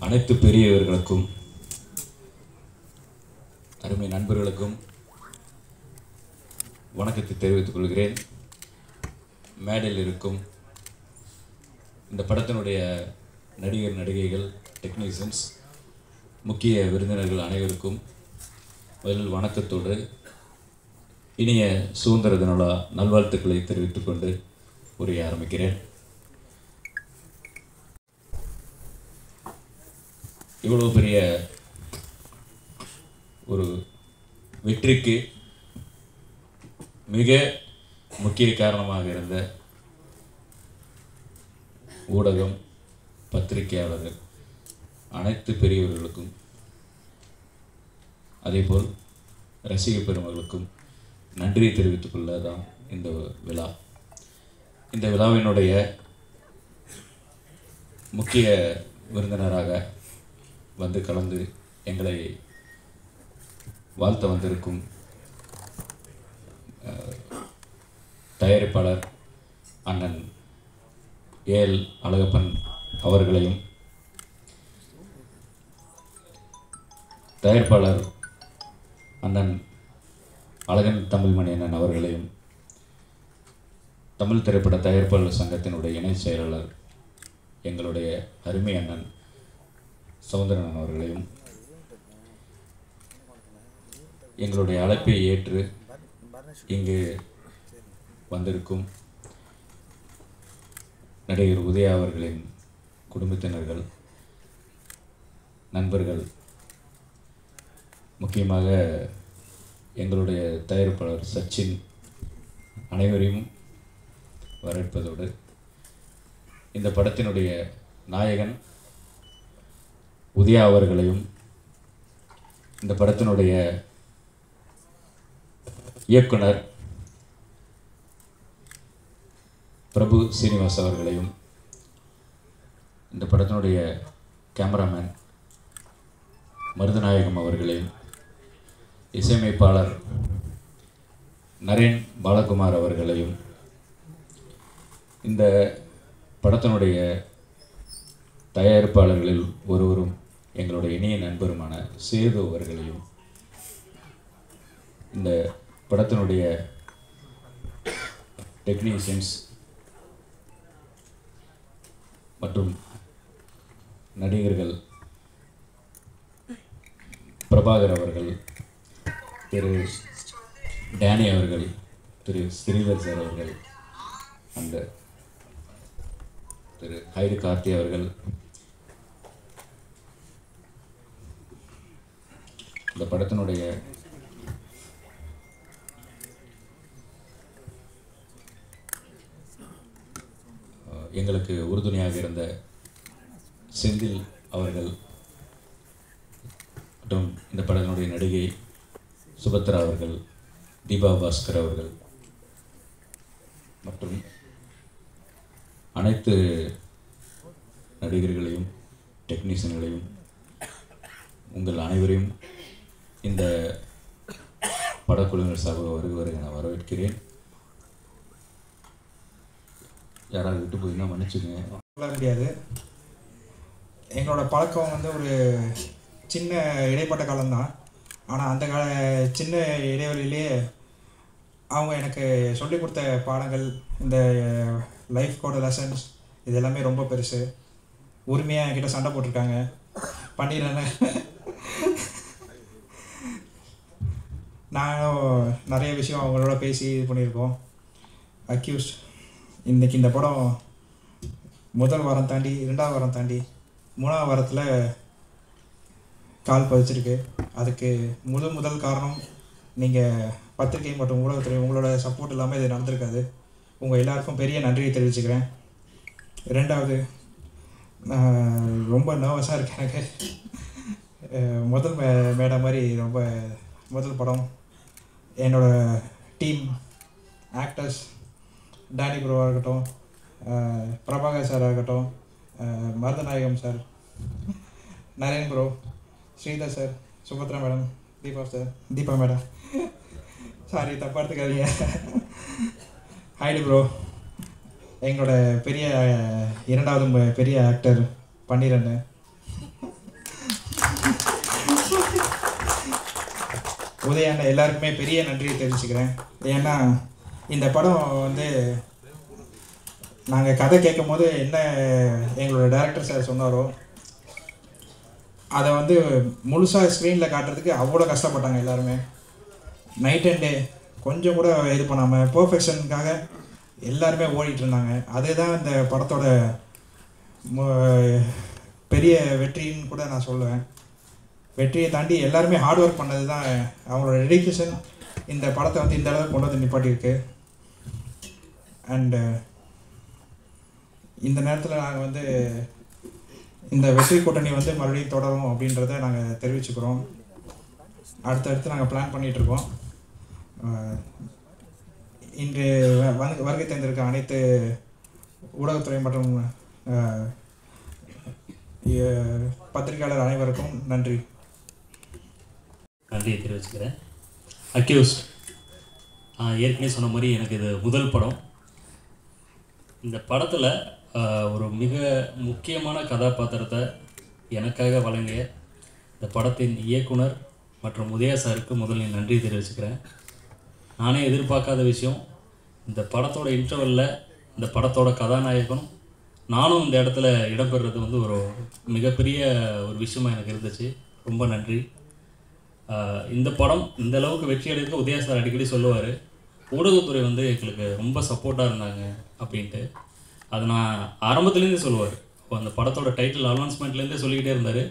அனைத்து பெரியவர்களுக்கும் அருமை நண்பர்களுக்கும் வணக்கத்தை தெரிவித்துக் கொள்கிறேன். மேடையில் இருக்கும் இந்த படத்தினுடைய நடிகர் நடிகைகள், டெக்னீஷியன்ஸ், முக்கிய விருந்தினர்கள் அனைவருக்கும் முதலில் வணக்கத்தோடு இனிய சுதந்திர தின நல்வாழ்த்துக்களை தெரிவித்துக் கொண்டு உரைய ஆரம்பிக்கிறேன். இவ்வளவு பெரிய ஒரு வெற்றிக்கு மிக முக்கிய காரணமாக இருந்த ஊடகம், பத்திரிகையாளர்கள், அனைத்து பெரியவர்களுக்கும், அதேபோல் ரசிக பெருமகளுக்கும் நன்றியை தெரிவித்துக் கொள்ளதான் இந்த விழா. இந்த விழாவினுடைய முக்கிய விருந்தினராக வந்து கலந்து எங்களை வாழ்த்த வந்திருக்கும் தயாரிப்பாளர் அண்ணன் ஏஎல் அழகப்பன் அவர்களையும், தயாரிப்பாளர் அண்ணன் அழகன் தமிழ்மணி அண்ணன் அவர்களையும், தமிழ் திரைப்பட தயாரிப்பாளர் சங்கத்தினுடைய இணை செயலாளர் எங்களுடைய அருமை அண்ணன் சௌந்தரன் அவர்களையும், எங்களுடைய அழைப்பை ஏற்று இங்கு வந்திருக்கும் நடிகர் உதயா அவர்களின் குடும்பத்தினர்கள், நண்பர்கள், முக்கியமாக எங்களுடைய தயாரிப்பாளர் சச்சின் அனைவரையும் வரவேற்பதோடு, இந்த படத்தினுடைய நாயகன் உதயா அவர்களையும், இந்த படத்தினுடைய இயக்குனர் பிரபு சீனிவாஸ் அவர்களையும், இந்த படத்தினுடைய கேமராமேன் மருதநாயகம் அவர்களையும், இசையமைப்பாளர் நரேன் பாலகுமார் அவர்களையும், இந்த படத்தினுடைய தயாரிப்பாளர்களில் ஒருவரும் எங்களுடைய இணைய நண்பருமான சேது அவர்களையும், இந்த படத்தினுடைய டெக்னீஷியன்ஸ் மற்றும் நடிகர்கள் பிரபாகர் அவர்கள், திரு டேனி அவர்கள், திரு ஸ்ரீதர் சார் அவர்கள், அந்த திரு ஹைடு கார்த்தி அவர்கள், இந்த படத்தினுடைய எங்களுக்கு உறுதுணையாக இருந்த செந்தில் அவர்கள் மற்றும் இந்த படத்தினுடைய நடிகை சுபத்ரா அவர்கள், தீபா பாஸ்கர் அவர்கள் மற்றும் அனைத்து நடிகர்களையும் டெக்னீஷியன்களையும் உங்கள் அனைவரையும் இந்த படக்குழுவினர் சார்பாக வருவதை நான் வரவேற்கிறேன். யாராவது விட்டு போயின்னா மன்னிச்சுக்கங்க. சொல்ல முடியாது. எங்களோட பழக்கம் வந்து ஒரு சின்ன இடைப்பட்ட காலம்தான். ஆனால் அந்த சின்ன இடைவெளியிலே அவங்க எனக்கு சொல்லிக் கொடுத்த பாடங்கள், இந்த லைஃப் கோட லெசன்ஸ், இது எல்லாமே ரொம்ப பெருசு. உரிமையாக என்கிட்ட சண்டை போட்டிருக்காங்க, பண்ணிடுறேன்னு. நானும் நிறைய விஷயம் அவங்களோட பேசி இது பண்ணியிருக்கோம். அக்யூஸ்ட் இன்றைக்கி இந்த படம் முதல் வாரம் தாண்டி 2ஆவது வாரம் தாண்டி 3ஆவது வாரத்தில் கால் பதிச்சிருக்கு. அதுக்கு முதல் காரணம் நீங்கள் பத்திரிகை மற்றும் ஊடகத்துறை, உங்களோட சப்போர்ட் இல்லாமல் இது நடந்திருக்காது. உங்கள் எல்லாருக்கும் பெரிய நன்றியை தெரிவிச்சுக்கிறேன். 2வது, ரொம்ப நர்வஸாக இருக்கேன். எனக்கு முதல் மேடை மாதிரி ரொம்ப முதல் படம். என்னோடய டீம் ஆக்டர்ஸ், டேனி ப்ரோவாக இருக்கட்டும், பிரபாகர் சாராக இருக்கட்டும், Marudhanayagam sir, Naren bro, Sridhar sir, Subhadra madam, Deepa madam, sorry தப்பாக எடுத்துக்காதீங்க, ஹைடு ப்ரோ, எங்களோட பெரிய 2வது பெரிய ஆக்டர் பன்னிரண்டு, உதயான எல்லாருக்குமே பெரிய நன்றியை தெரிவிச்சுக்கிறேன். ஏன்னா இந்த படம் வந்து நாங்கள் கதை கேட்கும் போது என்ன எங்களோட டைரக்டர் சார் சொன்னாரோ அதை வந்து முழுசாக ஸ்க்ரீனில் காட்டுறதுக்கு அவ்வளோ கஷ்டப்பட்டாங்க எல்லாருமே. நைட் அண்ட் டே கொஞ்சம் கூட இது பண்ணாமல் பர்ஃபெக்ஷனுக்காக எல்லாருமே ஓடிட்டு இருந்தாங்க. அதுதான் இந்த படத்தோட பெரிய வெற்றின்னு கூட நான் சொல்லுவேன். வெற்றியை தாண்டி எல்லாருமே ஹார்ட் ஒர்க் பண்ணது தான் அவங்களோட டெடிகேஷன் இந்த படத்தை வந்து இந்த அளவுக்கு கொண்டு வந்து நிப்பாட்டியிருக்கு. அண்டு இந்த நேரத்தில் நாங்கள் வந்து இந்த வெற்றி கூட்டணி வந்து மறுபடியும் தொடரும் அப்படின்றத நாங்கள் தெரிவிச்சுக்கிறோம். அடுத்தடுத்து நாங்கள் பிளான் பண்ணிகிட்ருக்கோம். இன்று வருகை தந்திருக்க அனைத்து ஊடகத்துறை மற்றும் பத்திரிகையாளர் அனைவருக்கும் நன்றியை தெரிவிச்சுக்கிறேன். அக்யூஸ்ட் ஏற்கனவே சொன்ன மாதிரி எனக்கு இது முதல் படம். இந்த படத்தில் ஒரு மிக முக்கியமான கதாபாத்திரத்தை எனக்காக வழங்கிய இந்த படத்தின் இயக்குனர் மற்றும் உதயா சாருக்கு முதலில் நன்றி தெரிவிச்சுக்கிறேன். நானே எதிர்பார்க்காத விஷயம், இந்த படத்தோட இன்டர்வலில் இந்த படத்தோட கதாநாயகனும் நானும் இந்த இடத்துல இடம்பெறுறது வந்து ஒரு மிகப்பெரிய ஒரு விஷயமாக எனக்கு இருந்துச்சு. ரொம்ப நன்றி. இந்த படம் இந்த அளவுக்கு வெற்றி அடைக்க உதயா சார் அடிக்கடி சொல்லுவார், ஊடகத்துறை வந்து எங்களுக்கு ரொம்ப சப்போர்ட்டாக இருந்தாங்க அப்படின்ட்டு. அது நான் ஆரம்பத்துலேருந்தே சொல்லுவார். இப்போ அந்த படத்தோட டைட்டில் அனௌன்ஸ்மெண்ட்லேருந்தே சொல்லிக்கிட்டே இருந்தார்.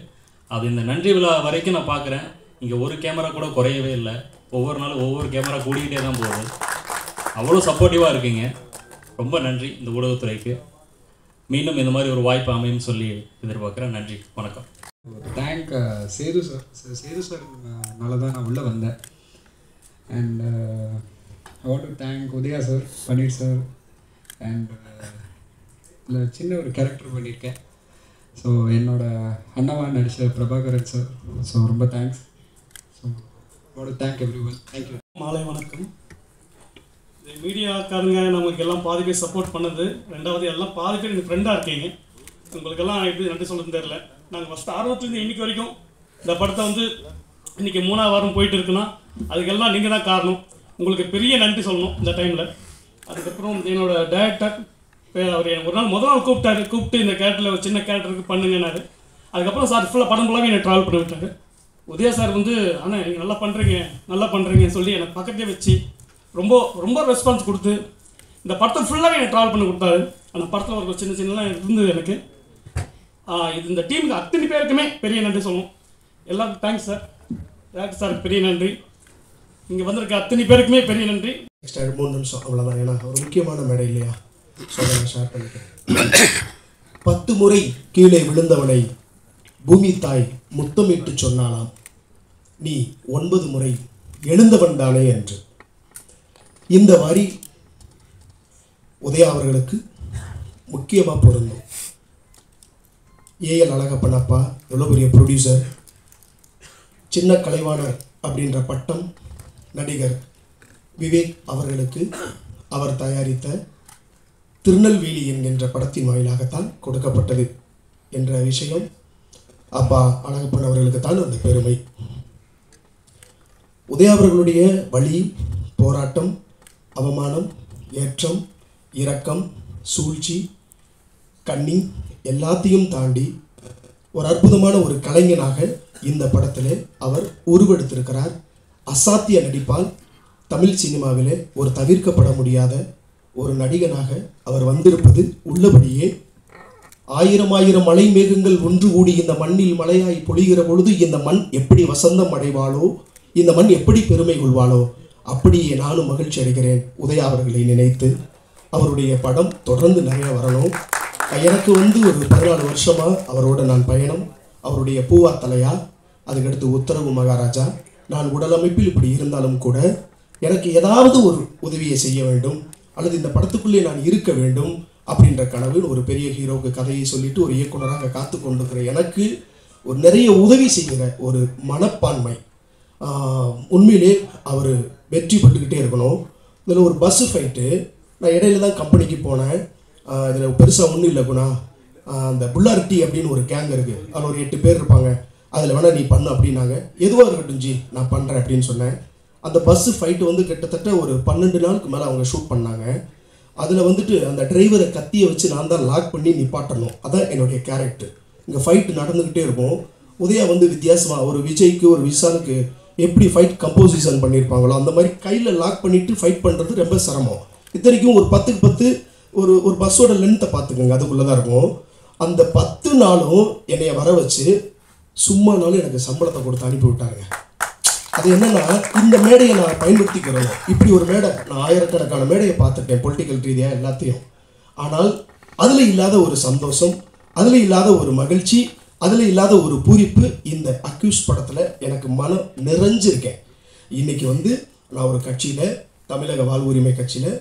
அது இந்த நன்றி விழா வரைக்கும் நான் பார்க்குறேன். இங்கே ஒரு கேமரா கூட குறையவே இல்லை. ஒவ்வொரு நாளும் ஒவ்வொரு கேமரா கூடிக்கிட்டே தான் போகுது. அவ்வளோ சப்போர்ட்டிவாக இருக்கீங்க. ரொம்ப நன்றி இந்த ஊடகத்துறைக்கு. மீண்டும் இந்த மாதிரி ஒரு வாய்ப்பு அமையும் சொல்லி எதிர்பார்க்குறேன். நன்றி, வணக்கம். தேங்க் சேது சார்னால தான் நான் உள்ளே வந்தேன். And I want to thank Udhaya sir, Panneer sir. And இதில் சின்ன ஒரு கேரக்டர் பண்ணியிருக்கேன். ஸோ என்னோடய அண்ணாவா நடித்த பிரபாகரன் சார். ஸோ ரொம்ப thanks. So I want to thank everyone. Thank you. மாலை வணக்கம். இந்த மீடியாக்காரங்க நமக்கு எல்லாம் பாதி பேர் சப்போர்ட் பண்ணது. ரெண்டாவது எல்லாம் பாதி பேர் எனக்கு ஃப்ரெண்டாக இருக்கீங்க. உங்களுக்கெல்லாம் எப்படி நன்றி சொல்லுன்னு தெரில. நாங்கள் ஃபஸ்ட்டு ஆர்வத்துலேருந்து இன்றைக்கி வரைக்கும் இந்த படத்தை வந்து இன்றைக்கி 3ஆவது வாரம் போயிட்டு இருக்குன்னா அதுக்கெல்லாம் நீங்கள் தான் காரணம். உங்களுக்கு பெரிய நன்றி சொல்லணும் இந்த டைமில். அதுக்கப்புறம் என்னோடய டைரக்டர் அவர் ஒரு நாள் முதல் நாள் கூப்பிட்டு இந்த கேரக்டரில் ஒரு சின்ன கேரக்டருக்கு பண்ணுங்கன்னாரு. அதுக்கப்புறம் சார் ஃபுல்லாக படம் ஃபுல்லாகவே என்னை ட்ராவல் பண்ணி விட்டார். உதயா சார் வந்து ஆனால் நீங்கள் நல்லா பண்ணுறீங்கன்னு சொல்லி எனக்கு பக்கத்தே வச்சு ரொம்ப ரொம்ப ரெஸ்பான்ஸ் கொடுத்து இந்த படத்தை ஃபுல்லாகவே என்னை ட்ராவல் பண்ணி கொடுத்தாரு. அந்த படத்தில் ஒரு சின்னலாம் இருந்தது எனக்கு. இது இந்த டீமுக்கு அத்தனை பேருக்குமே பெரிய நன்றி சொல்லணும். எல்லாருக்கும் தேங்க்ஸ் சார். டேரக்டர் சாருக்கு பெரிய நன்றி. இங்கே வந்திருக்க அத்தனை பேருக்குமே பெரிய நன்றி. நெக்ஸ்ட் 3 நிமிஷம் அவ்வளோதான். ஏன்னா ஒரு முக்கியமான மேடை இல்லையா, ஸோ நான் ஷேர் பண்ணிக்கிறேன். 10 முறை கீழே விழுந்தவனை பூமி தாய் முத்தமிட்டு சொன்னாலாம், நீ 9 முறை எழுந்தவன் தானே என்று. இந்த வரி உதயா அவர்களுக்கு முக்கியமாக பொருந்தும். ஏஎல் அழகப்பன் அப்பா எவ்வளோ பெரிய ப்ரொடியூசர், சின்ன கலைவாணர் அப்படின்ற பட்டம் நடிகர் விவேக் அவர்களுக்கு அவர் தயாரித்த திருநெல்வேலி என்கின்ற படத்தின் வாயிலாகத்தான் கொடுக்கப்பட்டது என்ற விஷயம் அப்பா அழகப்பன் அவர்களுக்குத்தான் அந்த பெருமை. உதயா அவர்களுடைய வழி, போராட்டம், அவமானம், ஏற்றம், இரக்கம், சூழ்ச்சி, கண்ணி எல்லாத்தையும் தாண்டி ஒரு அற்புதமான ஒரு கலைஞனாக இந்த படத்தில் அவர் உருவெடுத்திருக்கிறார். அசாத்திய நடிப்பால் தமிழ் சினிமாவிலே ஒரு தவிர்க்கப்பட முடியாத ஒரு நடிகனாக அவர் வந்திருப்பது உள்ளபடியே. 1000 மலை மேகங்கள் ஒன்று கூடி இந்த மண்ணில் மழையாய் பொழிகிற பொழுது இந்த மண் எப்படி வசந்தம் அடைவாளோ, இந்த மண் எப்படி பெருமை கொள்வாளோ, அப்படியே நானும் மகிழ்ச்சி அடைகிறேன் உதயா அவர்களை நினைத்து. அவருடைய படம் தொடர்ந்து நிறைய வரணும். எனக்கு ஒரு 14 வருஷமாக அவரோட நான் பயணம். அவருடைய பூவா தலையா, அதுக்கடுத்து உத்தரவு மகாராஜா. நான் உடலமைப்பில் இப்படி இருந்தாலும் கூட எனக்கு ஏதாவது ஒரு உதவியை செய்ய வேண்டும், அல்லது இந்த படத்துக்குள்ளே நான் இருக்க வேண்டும் அப்படின்ற கனவு. ஒரு பெரிய ஹீரோவுக்கு கதையை சொல்லிட்டு ஒரு இயக்குனராக காத்து கொண்டிருக்கிற எனக்கு ஒரு நிறைய உதவி செய்கிற ஒரு மனப்பான்மை. உண்மையிலே அவர் வெற்றி பட்டுக்கிட்டே இருக்கணும். இதில் ஒரு பஸ்ஸு ஃபைட்டு, நான் இடையில தான் கம்பெனிக்கு போனேன். இதில் பெருசாக ஒன்றும் இல்லை குணா. அந்த புல்லார்டி அப்படின்னு ஒரு கேங் இருக்குது. அதில் ஒரு 8 பேர் இருப்பாங்க. அதில் வேணால் நீ பண்ணு அப்படின்னாங்க. எதுவாக இருக்கட்டும் ஜி நான் பண்ணுறேன் அப்படின்னு சொன்னேன். அந்த பஸ்ஸு ஃபைட்டு வந்து கிட்டத்தட்ட ஒரு 12 நாளுக்கு மேலே அவங்க ஷூட் பண்ணாங்க. அதில் வந்துட்டு அந்த டிரைவரை கத்தியை வச்சு நான் தான் லாக் பண்ணி நிப்பாட்டணும். அதான் என்னுடைய கேரக்டர். இங்கே ஃபைட்டு நடந்துக்கிட்டே இருக்கும். உதயா வந்து வித்தியாசமாக ஒரு விஜய்க்கு ஒரு விஷாலுக்கு எப்படி ஃபைட் கம்போசிஷன் பண்ணியிருப்பாங்களோ அந்த மாதிரி கையில் லாக் பண்ணிவிட்டு ஃபைட் பண்ணுறது ரொம்ப சிரமம். இத்தனைக்கும் ஒரு 10க்கு 10 ஒரு பஸ்ஸோட லென்த்தை பார்த்துக்கோங்க, அதுக்குள்ளே தான் இருக்கும். அந்த 10 நாளும் என்னைய வர வச்சு சும்மானாலும் எனக்கு சம்பளத்தை கொடுத்து அனுப்பி விட்டாங்க. அது என்னென்னா, இந்த மேடையை நான் பயன்படுத்திக்கிறேன். இப்படி ஒரு மேடை நான் ஆயிரக்கணக்கான மேடையை பார்த்துட்டேன் பொலிட்டிக்கல் ரீதியாக எல்லாத்தையும். ஆனால் அதில் இல்லாத ஒரு சந்தோஷம், அதில் இல்லாத ஒரு மகிழ்ச்சி, அதில் இல்லாத ஒரு பூரிப்பு இந்த அக்யூஸ் படத்தில் எனக்கு மனம் நிறைஞ்சிருக்கேன். இன்றைக்கி வந்து நான் ஒரு கட்சியில், தமிழக வாழ்வுரிமை கட்சியில்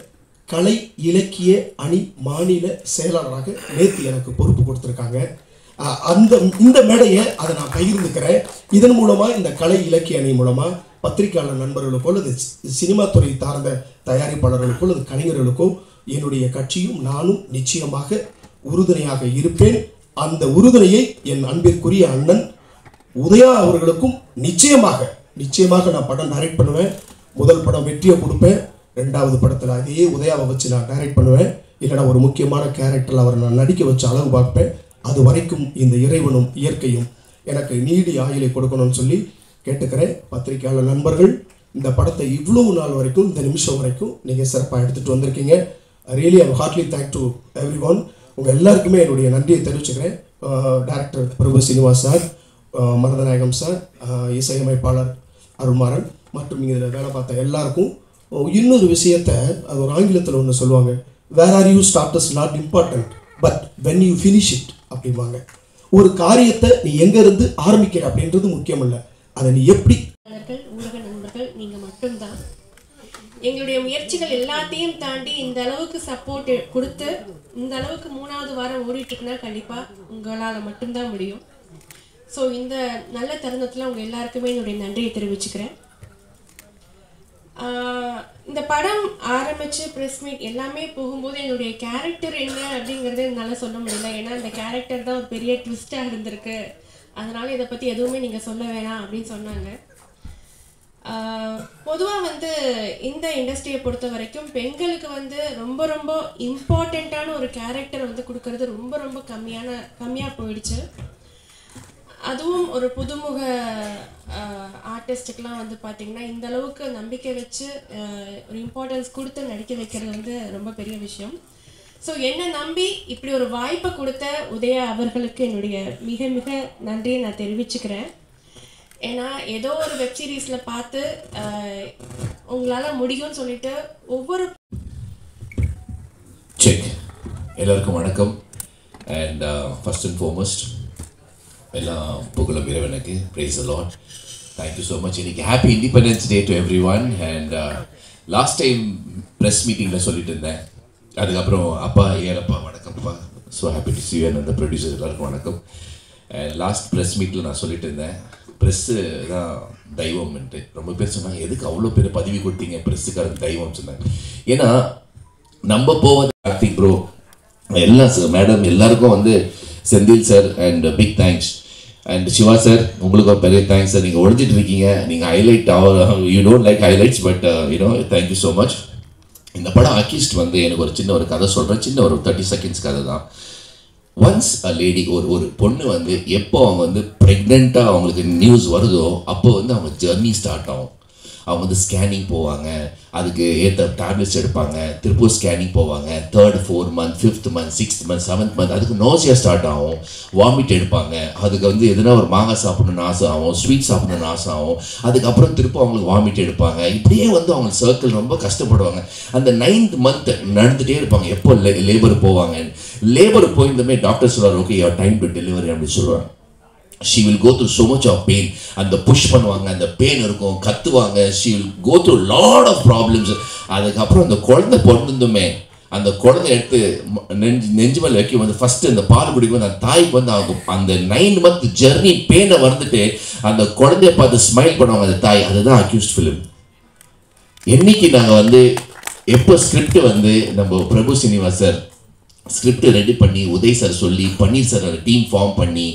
கலை இலக்கிய அணி மாநில செயலாளராக நேற்று எனக்கு பொறுப்பு கொடுத்துருக்காங்க. இந்த மேடையை அதை நான் பகிர்ந்துக்கிறேன். இதன் மூலமாக இந்த கலை இலக்கிய அணி மூலமாக பத்திரிகையாளர் நண்பர்களுக்கோ அல்லது சினிமா துறை சார்ந்த தயாரிப்பாளர்களுக்கோ அல்லது கலைஞர்களுக்கோ என்னுடைய கட்சியும் நானும் நிச்சயமாக உறுதுணையாக இருப்பேன். அந்த உறுதுணையை என் அன்பிற்குரிய அண்ணன் உதயா அவர்களுக்கும் நிச்சயமாக நான் படம் டைரக்ட் பண்ணுவேன். முதல் படம் வெற்றியை கொடுப்பேன். 2வது படத்தில் அதே உதயாவை வச்சு நான் டைரக்ட் பண்ணுவேன். இல்லைனா ஒரு முக்கியமான கேரக்டரில் அவரை நான் நடிக்க வச்சு அழகு பார்ப்பேன். அது வரைக்கும் இந்த இறைவனும் இயற்கையும் எனக்கு நீடி ஆயுளை கொடுக்கணும்னு சொல்லி கேட்டுக்கிறேன். பத்திரிகையாளர் நண்பர்கள், இந்த படத்தை இவ்வளவு நாள் வரைக்கும், இந்த நிமிஷம் வரைக்கும் நீங்கள் சிறப்பாக எடுத்துகிட்டு வந்திருக்கீங்க. Really I Hartley thank to every one. உங்கள் எல்லாருக்குமே என்னுடைய நன்றியை தெரிவிச்சுக்கிறேன். டைரக்டர் பிரபு சீனிவாஸ் சார், மருதநாயகம் சார், இசையமைப்பாளர் அருள்மாறன் மற்றும் இதில் வேலை பார்த்த எல்லாருக்கும். இன்னொரு விஷயத்தை, அது ஒரு ஆங்கிலத்தில் ஒன்று சொல்லுவாங்க, where are you starters not important but when you finish it அப்படிம்பாங்க. ஒரு காரியத்தை நீ எங்கேருந்து ஆரம்பிக்கிற அப்படின்றது முக்கியம் இல்லை, அதை நீ எப்படி. ஊடக நண்பர்கள் நீங்கள் மட்டும்தான். எங்களுடைய முயற்சிகள் எல்லாத்தையும் தாண்டி இந்த அளவுக்கு சப்போர்ட் கொடுத்து இந்த அளவுக்கு 3வது வாரம் ஓடிட்டுருக்குன்னா கண்டிப்பாக உங்களால் மட்டும்தான் முடியும். ஸோ இந்த நல்ல தருணத்தில் உங்கள் எல்லாருக்குமே என்னுடைய நன்றியை தெரிவிச்சுக்கிறேன். இந்த படம் ஆரம்பித்து ப்ரெஸ் மீட் எல்லாமே போகும்போது என்னுடைய கேரக்டர் என்ன அப்படிங்கிறத என்னால் சொல்ல முடியல. ஏன்னா இந்த கேரக்டர் தான் ஒரு பெரிய ட்விஸ்ட்டாக இருந்திருக்கு, அதனால் இதை பற்றி எதுவுமே நீங்கள் சொல்ல வேணாம் அப்படின்னு சொன்னாங்க. பொதுவாக வந்து இந்த இண்டஸ்ட்ரியை பொறுத்த வரைக்கும் பெண்களுக்கு வந்து ரொம்ப ரொம்ப இம்பார்ட்டண்ட்டான ஒரு கேரக்டர் வந்து கொடுக்கறது ரொம்ப கம்மியாக போயிடுச்சு. அதுவும் ஒரு புதுமுக ஆர்டிஸ்ட்டுக்கெலாம் வந்து பார்த்திங்கன்னா இந்த அளவுக்கு நம்பிக்கை வச்சு ஒரு இம்பார்ட்டன்ஸ் கொடுத்து நடிக்க வைக்கிறது வந்து ரொம்ப பெரிய விஷயம். ஸோ என்னை நம்பி இப்படி ஒரு வாய்ப்பை கொடுத்த உதயா அவர்களுக்கு என்னுடைய மிக மிக நன்றியை நான் தெரிவிச்சுக்கிறேன். ஏன்னா ஏதோ ஒரு வெப் சீரிஸில் பார்த்து உங்களால் முடியும்னு சொல்லிட்டு ஒவ்வொரு செக். எல்லாருக்கும் வணக்கம். அண்ட் ஃபர்ஸ்ட் அண்ட் ஃபார்மோஸ்ட் எல்லாம் புகழும் இறைவனுக்கு. Praise the lord. Thank you so much. இன்னைக்கு happy independence day to every one. And last time press மீட்டிங்கில் சொல்லிட்டு இருந்தேன். அதுக்கப்புறம் அப்பா ஏலப்பா வணக்கம்ப்பா, so happy to see you. அந்த ப்ரொடியூசர் எல்லாருக்கும் வணக்கம். அண்ட் லாஸ்ட் ப்ரெஸ் மீட்டில் நான் சொல்லிட்டு இருந்தேன், ப்ரெஸ்ஸு தான் தெய்வம்ன்ட்டு. ரொம்ப பேர் சொன்னாங்க, எதுக்கு அவ்வளோ பேர் பதவி கொடுத்தீங்க ப்ரெஸ்ஸுக்காரங்க தெய்வம் சொன்னாங்க. ஏன்னா நம்ம போவது கார்த்திக் ப்ரோ எல்லாம் மேடம் எல்லாருக்கும் வந்து Senthil sir and big thanks. And Siva sir உங்களுக்கு பெரிய தேங்க்ஸ் சார். நீங்கள் ஒழிஞ்சிட்டு இருக்கீங்க, நீங்கள் highlight you don't like highlights but you know thank you so much. இந்த படம் அக்யூஸ்ட் வந்து எனக்கு ஒரு சின்ன ஒரு கதை சொல்கிறேன். சின்ன ஒரு 30 செகண்ட்ஸ் கதை தான். ஒன்ஸ் அ லேடி, ஒரு பொண்ணு வந்து எப்போ அவங்க வந்து ப்ரெக்னெண்ட்டாக அவங்களுக்கு நியூஸ் வருதோ அப்போ வந்து அவங்க ஜர்னி ஸ்டார்ட் ஆகும். அவங்க வந்து ஸ்கேனிங் போவாங்க, அதுக்கு ஏற்ற டேப்லெட்ஸ் எடுப்பாங்க, திருப்பூர் ஸ்கேனிங் போவாங்க, 3rd 4th month 5th month 6th month 7th month அதுக்கு நோசியா ஸ்டார்ட் ஆகும், வாமிட் எடுப்பாங்க, அதுக்கு வந்து எதுனா ஒரு மாங்காய் சாப்பிடணும்னு ஆசை ஆகும், ஸ்வீட் சாப்பிடணும்னு ஆசை ஆகும், அதுக்கப்புறம் திருப்ப அவங்களுக்கு வாமிட் எடுப்பாங்க. இப்படியே வந்து அவங்க சர்க்கிள் ரொம்ப கஷ்டப்படுவாங்க. அந்த 9th month நடந்துகிட்டே இருப்பாங்க, எப்போ லேபர் போவாங்க. லேபர் போயிருந்தமே டாக்டர் சொல்லுவார், okay your time to delivery அப்படின்னு சொல்லுவாங்க. she will go through so much of pain. அந்த புஷ் பண்ணுவாங்க, அந்த பெயின் இருக்கும், கத்துவாங்க. she will go through lot of problems. அதுக்கப்புறம் அந்த குழந்தை பிறந்துமே அந்த குழந்தை எடுத்து நெஞ்சு மேலே வைக்கும் வந்து ஃபஸ்ட்டு அந்த பால் குடிக்கும் அந்த தாய்க்கு வந்து அவங்க அந்த 9 month ஜெர்னி பெயினை வந்துட்டு அந்த குழந்தைய பார்த்து ஸ்மைல் பண்ணுவாங்க அந்த தாய். அதுதான் அக்யூஸ்ட் ஃபிலிம். என்னைக்கு நாங்கள் வந்து எப்போ ஸ்கிரிப்ட் வந்து நம்ம பிரபு சீனிவாஸ் சார் ஸ்கிரிப்ட் ரெடி பண்ணி உதய் சார் சொல்லி பன்னீர் சார் டீம் ஃபார்ம் பண்ணி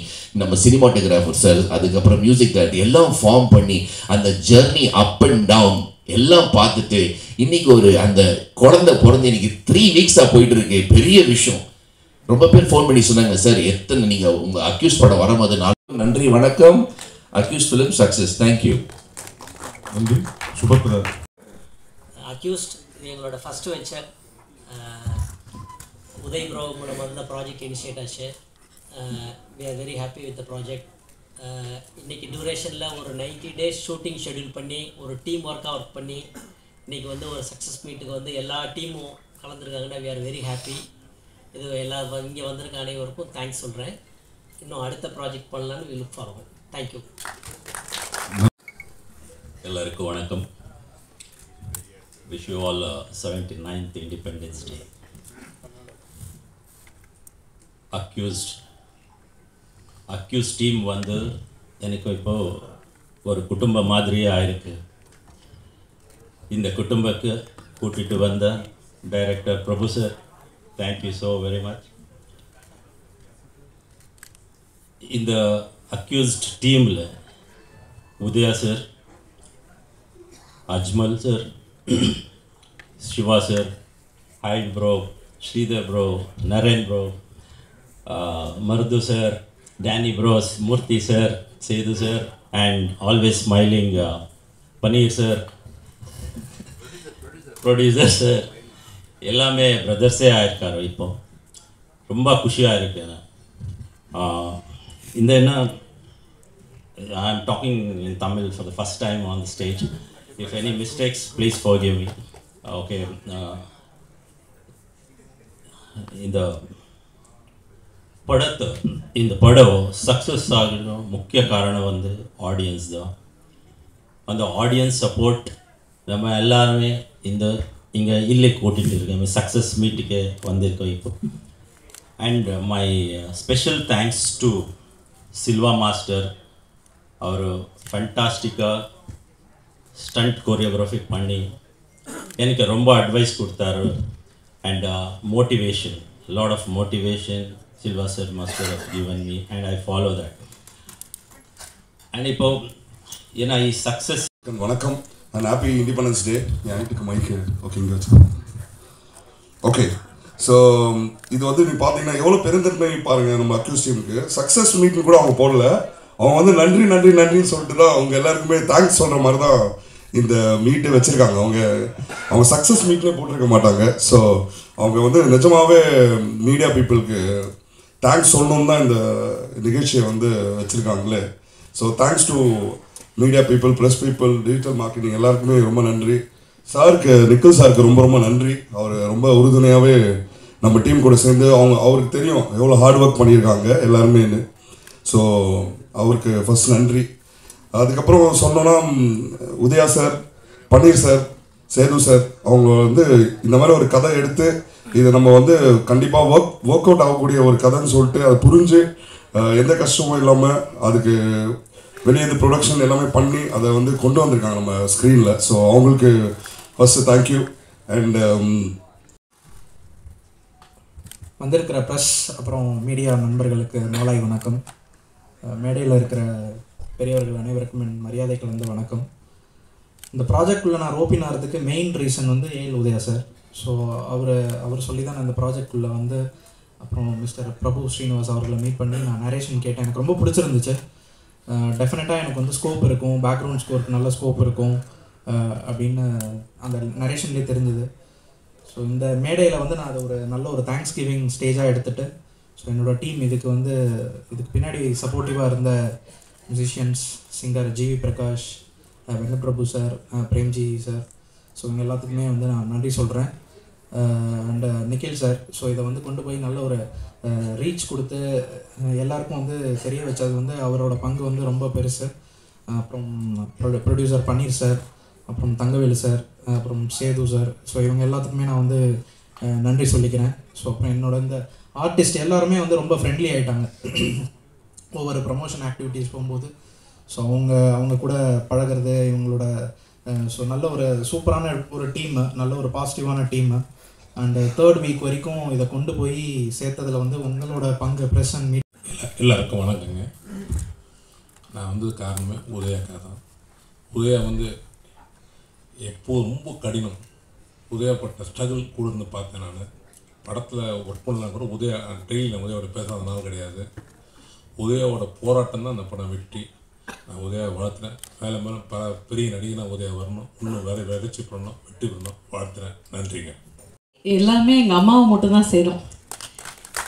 நம்ம சினிமாட்டோகிராஃபர் சார் அதுக்கப்புறம் மியூசிக் டைரக்டர் எல்லாம் ஃபார்ம் பண்ணி அந்த ஜர்னி அப் அண்ட் டவுன் எல்லாம் பார்த்துட்டு இன்னைக்கு ஒரு அந்த குழந்தை பிறந்து இன்னைக்கு 3 வீக்ஸாக போயிட்டு இருக்கு. பெரிய விஷயம். ரொம்ப பேர் ஃபோன் பண்ணி சொன்னாங்க சார் எத்தனை நீங்கள் உங்கள் அக்யூஸ் படம் வரும்போது நன்றி வணக்கம். Accused film success. தேங்க்யூ. நன்றி. சூப்பர். அக்யூஸ்ட் எங்களோட ஃபஸ்ட்டு வெஞ்சர். உதய் ப்ரோ மூலமாக இந்த ப்ராஜெக்ட் இனிஷியேட் ஆச்சு. We are very happy with the project. இன்றைக்கி டியூரேஷனில் ஒரு 90 days ஷூட்டிங் ஷெட்யூல் பண்ணி ஒரு டீம் ஒர்க் பண்ணி இன்றைக்கி வந்து ஒரு சக்ஸஸ் மீட்டுக்கு வந்து எல்லா டீமும் கலந்துருக்காங்கன்னா வி ஆர் வெரி ஹாப்பி. இது எல்லா இங்கே வந்திருக்க அனைவருக்கும் தேங்க்ஸ் சொல்கிறேன். இன்னும் அடுத்த ப்ராஜெக்ட் பண்ணலான்னு வி லுக் ஃபார்வர்ட். தேங்க்யூ. எல்லாருக்கும் வணக்கம். Wish you all 79th Independence Day. Accused team வந்து எனக்கு இப்போது ஒரு குடும்பம் மாதிரியே ஆயிருக்கு. இந்த குடும்பத்துக்கு கூட்டிகிட்டு வந்த director Prabhu sir, thank you so very much. இந்த அக்யூஸ்ட் டீமில் Udaya sir, Ajmal sir, Siva sir, ஹைட் bro, Sridhar bro, Naren bro, Marudhu sir, Danny bros, Moorthy sir, Sethu sir, and always smiling Panneer sir, producer sir, எல்லாமே பிரதர்ஸே ஆயிருக்காரு. இப்போ ரொம்ப குஷியாக இருக்கு. இந்த என்ன I am talking in Tamil for the first time on the stage. If any mistakes, please forgive me. Okay. இந்த படம் சக்ஸஸ் ஆகணும் முக்கிய காரணம் வந்து ஆடியன்ஸ் தான். அந்த ஆடியன்ஸ் சப்போர்ட் நம்ம எல்லாருமே இங்கே இல்லை கூட்டிகிட்டு இருக்கோம். சக்ஸஸ் மீட்டுக்கு வந்திருக்கோம் இப்போ. And my special thanks to Silva master. அவர் ஃபண்டாஸ்டிக்காக ஸ்டண்ட் கோரியோகிராஃபி பண்ணி எனக்கு ரொம்ப அட்வைஸ் கொடுத்தாரு. And motivation, lot of motivation Silva sir master have given me and I follow that. And இப்போ ஏன்னா இ சக்ஸஸ். வணக்கம் அண்ட் ஹாப்பி இண்டிபெண்டன்ஸ் டே. என் வீட்டுக்கு மைக்கு ஓகேங்க வச்சு. ஓகே, ஸோ இது வந்து நீ பார்த்தீங்கன்னா எவ்வளோ பெருந்தன்மை பாருங்கள். நம்ம அக்யூஸ் டீமுக்கு சக்ஸஸ் மீட்னு கூட அவங்க போடல. அவங்க வந்து நன்றின்னு சொல்லிட்டு தான் அவங்க எல்லாருக்குமே தேங்க்ஸ் சொல்கிற மாதிரி தான் இந்த மீட்டை வச்சுருக்காங்க. அவங்க சக்ஸஸ் மீட்லேயே போட்டிருக்க மாட்டாங்க. ஸோ அவங்க வந்து நிஜமாகவே மீடியா பீப்புளுக்கு தேங்க்ஸ் சொல்லணும் தான் இந்த நிகழ்ச்சியை வந்து வச்சுருக்காங்களே. So thanks to media people, press people, digital marketing எல்லாருக்குமே ரொம்ப நன்றி. சாருக்கு, நிக்கில் சாருக்கு ரொம்ப ரொம்ப நன்றி. அவர் ரொம்ப உறுதுணையாகவே நம்ம டீம் கூட சேர்ந்து அவருக்கு தெரியும் எவ்வளோ ஹார்ட் ஒர்க் பண்ணியிருக்காங்க எல்லாருமேன்னு. ஸோ அவருக்கு ஃபஸ்ட் நன்றி. அதுக்கப்புறம் சொன்னோன்னா Udaya sir, Panneer sir, Sethu sir, அவங்க வந்து இந்த மாதிரி ஒரு கதை எடுத்து இதை நம்ம வந்து கண்டிப்பாக ஒர்க் அவுட் ஆகக்கூடிய ஒரு கதைன்னு சொல்லிட்டு அதை புரிஞ்சு எந்த கஷ்டமும் இல்லாமல் அதுக்கு வெளியே இந்த ப்ரொடக்ஷன் எல்லாமே பண்ணி அதை வந்து கொண்டு வந்திருக்காங்க நம்ம ஸ்க்ரீனில். ஸோ அவங்களுக்கு ஃபஸ்ட்டு தேங்க்யூ. அண்ட் வந்திருக்கிற ப்ரெஸ் அப்புறம் மீடியா நண்பர்களுக்கு மாலை வணக்கம். மேடையில் இருக்கிற பெரியவர்கள் அனைவருக்கும் என் மரியாதை கலந்த வணக்கம். இந்த ப்ராஜெக்டுள்ளே நான் ரோப்பின் ஆகிறதுக்கு மெயின் ரீசன் வந்து ஏஎல் உதயா சார். ஸோ அவர் சொல்லி தான் நான் இந்த ப்ராஜெக்டுள்ளே வந்து அப்புறம் மிஸ்டர் பிரபு ஸ்ரீனிவாஸ் அவர்களை மீட் பண்ணி நான் நரேஷன் கேட்டேன். எனக்கு ரொம்ப பிடிச்சிருந்துச்சு. டெஃபினட்டாக எனக்கு வந்து ஸ்கோப் இருக்கும், பேக்ரவுண்ட் ஸ்கோருக்கு நல்ல ஸ்கோப் இருக்கும் அப்படின்னு அந்த நரேஷன்லேயே தெரிஞ்சுது. ஸோ இந்த மேடையில் வந்து நான் அதை ஒரு நல்ல ஒரு தேங்க்ஸ் கிவிங் ஸ்டேஜாக எடுத்துகிட்டு ஸோ என்னோடய டீம் இதுக்கு பின்னாடி சப்போர்ட்டிவாக இருந்த musicians, singer GV Prakash, Venkat Prabhu sir, Premji sir, so இவங்க எல்லாத்துக்குமே வந்து நான் நன்றி சொல்கிறேன். அண்ட் நிக்கில் சார், ஸோ இதை வந்து கொண்டு போய் நல்ல ஒரு ரீச் கொடுத்து எல்லாருக்கும் வந்து தெரிய வச்சது வந்து அவரோட பங்கு வந்து ரொம்ப பெருசு. அப்புறம் ப்ரொடியூசர் பன்னீர் சார், அப்புறம் தங்கவேலு சார், அப்புறம் சேது சார், ஸோ இவங்க எல்லாத்துக்குமே நான் வந்து நன்றி சொல்லிக்கிறேன். ஸோ அப்புறம் என்னோட இந்த ஆர்டிஸ்ட் எல்லாருமே வந்து ரொம்ப ஃப்ரெண்ட்லி ஆகிட்டாங்க ஒவ்வொரு ப்ரமோஷன் ஆக்டிவிட்டீஸ் போகும்போது. ஸோ அவங்க கூட பழகிறது இவங்களோட ஸோ நல்ல ஒரு சூப்பரான ஒரு டீமு, நல்ல ஒரு பாசிட்டிவான டீமு. அண்டு 3rd வீக் வரைக்கும் இதை கொண்டு போய் சேர்த்ததில் வந்து உங்களோட பங்கு ப்ரெஸ் அண்ட் மீட். எல்லாருக்கும் வணக்கங்க. நான் வந்து காரணமே உதயாக்கா தான். உதயா வந்து எப்போது ரொம்ப கடினம், உதயப்பட்ட ஸ்ட்ரகிள் கூட இருந்து பார்த்தேன். நான் படத்தில் ஒர்க் பண்ணலாம் கூட உதயா ட்ரெயினில் உதயோட பேசாதனால கிடையாது. உதயாவோட போராட்டம் தான் அந்த படம் வெற்றி. நான் உதயாவை வாழ்த்துறேன். மேலே மேலே பெரிய நடிகனாக உதயா வரணும், இன்னும் விதைச்சி பண்ணணும், வெற்றி பண்ணணும், வாழ்த்துறேன். நன்றிங்க. எல்லாமே எங்கள் அம்மாவை மட்டும்தான் சேரும்.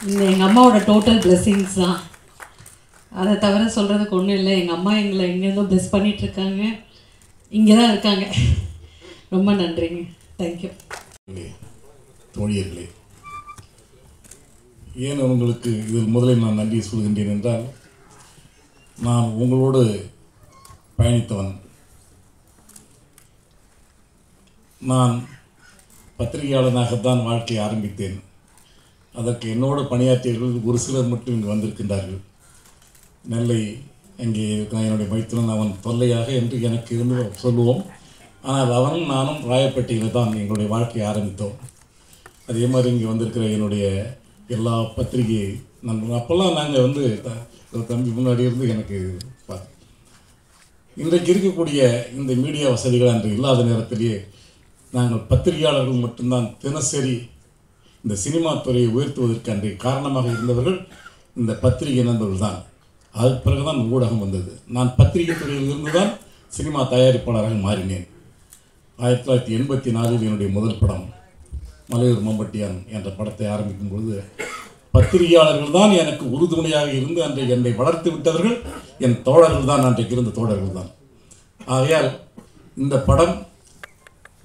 இந்த எங்கள் அம்மாவோட டோட்டல் பிளெஸ்ஸிங்ஸ் தான். அதை தவிர சொல்கிறதுக்கு ஒன்றும் இல்லை. எங்கள் அம்மா எங்களை எங்கேருந்தோ பிளெஸ் பண்ணிகிட்ருக்காங்க, இங்கே தான் இருக்காங்க. ரொம்ப நன்றிங்க. தேங்க்யூ. தோழியர்களே, ஏன் உங்களுக்கு இதில் முதலில் நான் நன்றி சொல்கின்றேன் என்றால், நான் உங்களோடு பயணித்தவன். நான் பத்திரிகையாளனாகத்தான் வாழ்க்கையை ஆரம்பித்தேன். அதற்கு என்னோடு பணியாற்றியவர்கள் ஒரு சிலர் மட்டும் இங்கு வந்திருக்கின்றார்கள். நெல்லை அங்கே என்னுடைய மைத்துனன் அவன் தொல்லையாக என்று எனக்கு இருந்து சொல்லுவோம். ஆனால் அவனும் நானும் ராயப்பேட்டையில் தான் எங்களுடைய வாழ்க்கையை ஆரம்பித்தோம். அதே மாதிரி இங்கே வந்திருக்கிற என்னுடைய எல்லா பத்திரிகை நண்பர்கள், அப்போல்லாம் நாங்கள் வந்து தம்பி முன்னாடி இருந்து எனக்கு பார்த்தேன். இன்றைக்கு இருக்கக்கூடிய இந்த மீடியா வசதிகள் அன்று இல்லாத நேரத்திலேயே நாங்கள் பத்திரிகையாளர்கள் மட்டும்தான் தினசரி இந்த சினிமா துறையை உயர்த்துவதற்கு அன்றைய காரணமாக இருந்தவர்கள் இந்த பத்திரிகை நண்பர்கள் தான். அதுக்கு பிறகு தான் ஊடகம் வந்தது. நான் பத்திரிகை துறையில் இருந்து தான் சினிமா தயாரிப்பாளராக மாறினேன். 1984 என்னுடைய முதல் படம் மலையூர் மம்பட்டியான் என்ற படத்தை ஆரம்பிக்கும் பொழுது பத்திரிகையாளர்கள் தான் எனக்கு உறுதுணையாக இருந்து அன்றைக்கு என்னை வளர்த்து விட்டவர்கள் என் தோழர்கள் தான், அன்றைக்கு இருந்த தோழர்கள் தான். ஆகையால் இந்த படம்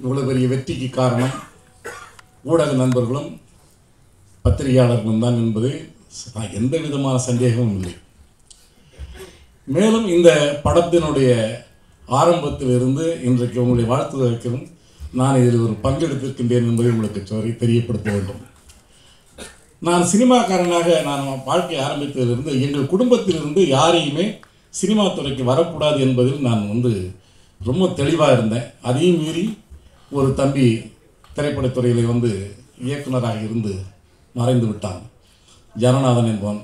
இவ்வளவு பெரிய வெற்றிக்கு காரணம் ஊடக நண்பர்களும் பத்திரிகையாளர்களும் தான் என்பது எந்த விதமான சந்தேகமும் இல்லை. மேலும் இந்த படத்தினுடைய ஆரம்பத்திலிருந்து இன்றைக்கு உங்களுடைய வாழ்த்துவதற்கும் நான் இதில் ஒரு பங்கெடுத்திருக்கின்றேன் என்பதை உங்களுக்கு தெரியப்படுத்த வேண்டும். நான் சினிமாக்காரனாக நான் வாழ்க்கை ஆரம்பித்ததிலிருந்து எங்கள் குடும்பத்திலிருந்து யாரையுமே சினிமா துறைக்கு வரக்கூடாது என்பதில் நான் வந்து ரொம்ப தெளிவாக இருந்தேன். அதையும் மீறி ஒரு தம்பி திரைப்படத்துறையில் வந்து இயக்குனராக இருந்து மறைந்து விட்டான், ஜனநாதன் என்பவன்.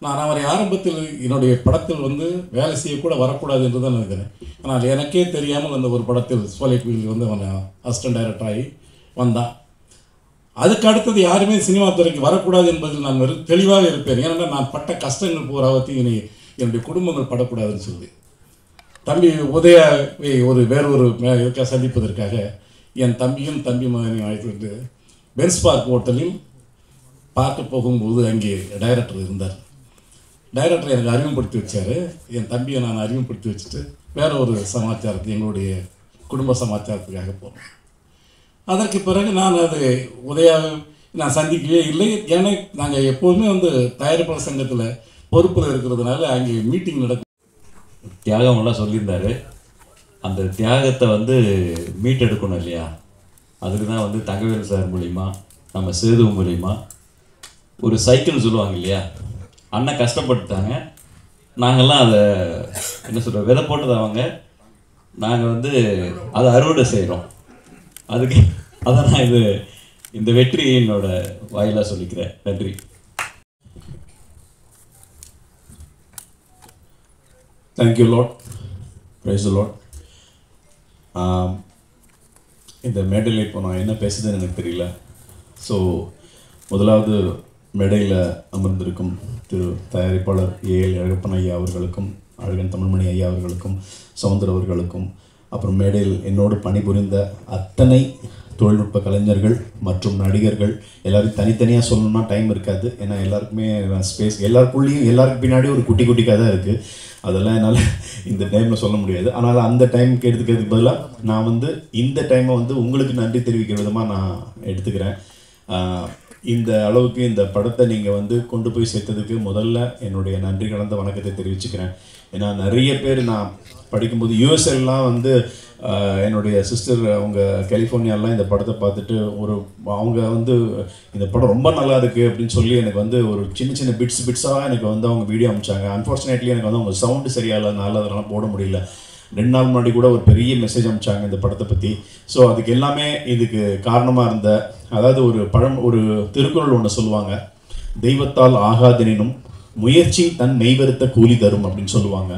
நான் அவரை ஆரம்பத்தில் என்னுடைய படத்தில் வந்து வேலை செய்யக்கூட வரக்கூடாது என்று தான் நினைக்கிறேன். ஆனால் எனக்கே தெரியாமல் அந்த ஒரு படத்தில் சோலைக்குயில் வந்து அவன் அசிஸ்டன்ட் டைரக்டர் ஆகி வந்தான். அதுக்கு அடுத்தது யாருமே சினிமா துறைக்கு வரக்கூடாது என்பதில் நான் தெளிவாக இருப்பேன். ஏன்னா நான் பட்ட கஷ்டங்கள் பூராவத்தையும் இனி என்னுடைய குடும்பங்கள் படக்கூடாதுன்னு சொல்லி தம்பி உதயாவை வேறொரு இதுக்காக சந்திப்பதற்காக என் தம்பியும் தம்பி மகனையும் அழைத்துவிட்டு பென்ஸ் பார்க் ஹோட்டலில் பார்க்க போகும்போது அங்கே டைரக்டர் இருந்தார். டைரக்டர் எனக்கு அறிமுகப்படுத்தி வச்சார். என் தம்பியை நான் அறிமுகப்படுத்தி வச்சுட்டு வேற ஒரு சமாச்சாரத்தை எங்களுடைய குடும்ப சமாச்சாரத்துக்காக போனோம். அதற்கு பிறகு நான் அது உதயாவை நான் சந்திக்கவே இல்லை. ஏன்னா நாங்கள் எப்போதுமே வந்து தயாரிப்பாளர் சங்கத்தில் பொறுப்பில் இருக்கிறதுனால அங்கே மீட்டிங் நடக்கும். தியாகமெல்லாம் சொல்லியிருந்தார். அந்த தியாகத்தை வந்து மீட்டெடுக்கணும் இல்லையா, அதுக்கு தான் வந்து தங்கவேல் சார் மூலிமா நம்ம சேது மூலிமா ஒரு சைக்கிள் சொல்லுவாங்க இல்லையா, அண்ணன் கஷ்டப்பட்டுட்டாங்க, நாங்கள்லாம் அதை என்ன சொல்கிறோம் விதை போட்டது அவங்க, நாங்கள் வந்து அதை அறுவடை செய்கிறோம். அதுக்கு அதை நான் இந்த வெற்றியினோட வாயிலாக சொல்லிக்கிறேன். நன்றி. Thank you Lord, price the Lord. இந்த மேடையில் இப்போ நான் என்ன பேசுதுன்னு எனக்கு தெரியல. ஸோ முதலாவது மேடையில் அமர்ந்திருக்கும் திரு தயாரிப்பாளர் ஏஎல் அழகப்பன் ஐயா அவர்களுக்கும், அழகன் தமிழ்மணி ஐயா அவர்களுக்கும், சவுந்தர் அவர்களுக்கும், அப்புறம் மேடையில் என்னோடு பணிபுரிந்த அத்தனை தொழில்நுட்ப கலைஞர்கள் மற்றும் நடிகர்கள் எல்லாரும் தனித்தனியாக சொல்லணும்னா டைம் இருக்காது. ஏன்னா எல்லாருக்குமே ஸ்பேஸ், எல்லாருக்குள்ளேயும் எல்லாருக்கு பின்னாடி ஒரு குட்டி குட்டி கதை இருக்குது. அதெல்லாம் என்னால் இந்த டைமில் சொல்ல முடியாது. ஆனால் அந்த டைமுக்கு எடுத்துக்கிறதுக்கு பதிலாக நான் வந்து இந்த டைமை வந்து உங்களுக்கு நன்றி தெரிவிக்கிற விதமாக நான் எடுத்துக்கிறேன். இந்த அளவுக்கு இந்த படத்தை நீங்கள் வந்து கொண்டு போய் சேர்த்ததுக்கு முதல்ல என்னுடைய நன்றி கலந்த வணக்கத்தை தெரிவிச்சுக்கிறேன். ஏன்னா நிறைய பேர் நான் படிக்கும்போது யூஎஸ்எல்லாம் வந்து என்னுடைய சிஸ்டர் அவங்க கலிஃபோர்னியாலாம் இந்த படத்தை பார்த்துட்டு அவங்க வந்து இந்த படம் ரொம்ப நல்லா இருக்குது அப்படின்னு சொல்லி எனக்கு வந்து ஒரு சின்ன சின்ன பிட்ஸாக எனக்கு வந்து அவங்க வீடியோ அனுப்பிச்சாங்க. அன்ஃபார்ச்சுனேட்லி எனக்கு வந்து அவங்க சவுண்டு சரியாக இல்லாதனால அதெல்லாம் போட முடியல. 2 நாள் முன்னாடி கூட ஒரு பெரிய மெசேஜ் அனுப்பிச்சாங்க இந்த படத்தை பற்றி. ஸோ அதுக்கு எல்லாமே இதுக்கு காரணமாக இருந்த, அதாவது ஒரு திருக்குறள் ஒன்று சொல்லுவாங்க, தெய்வத்தால் ஆகாதெனினும் முயற்சி தன் மெய்வருத்த கூலி தரும் அப்படின்னு சொல்லுவாங்க.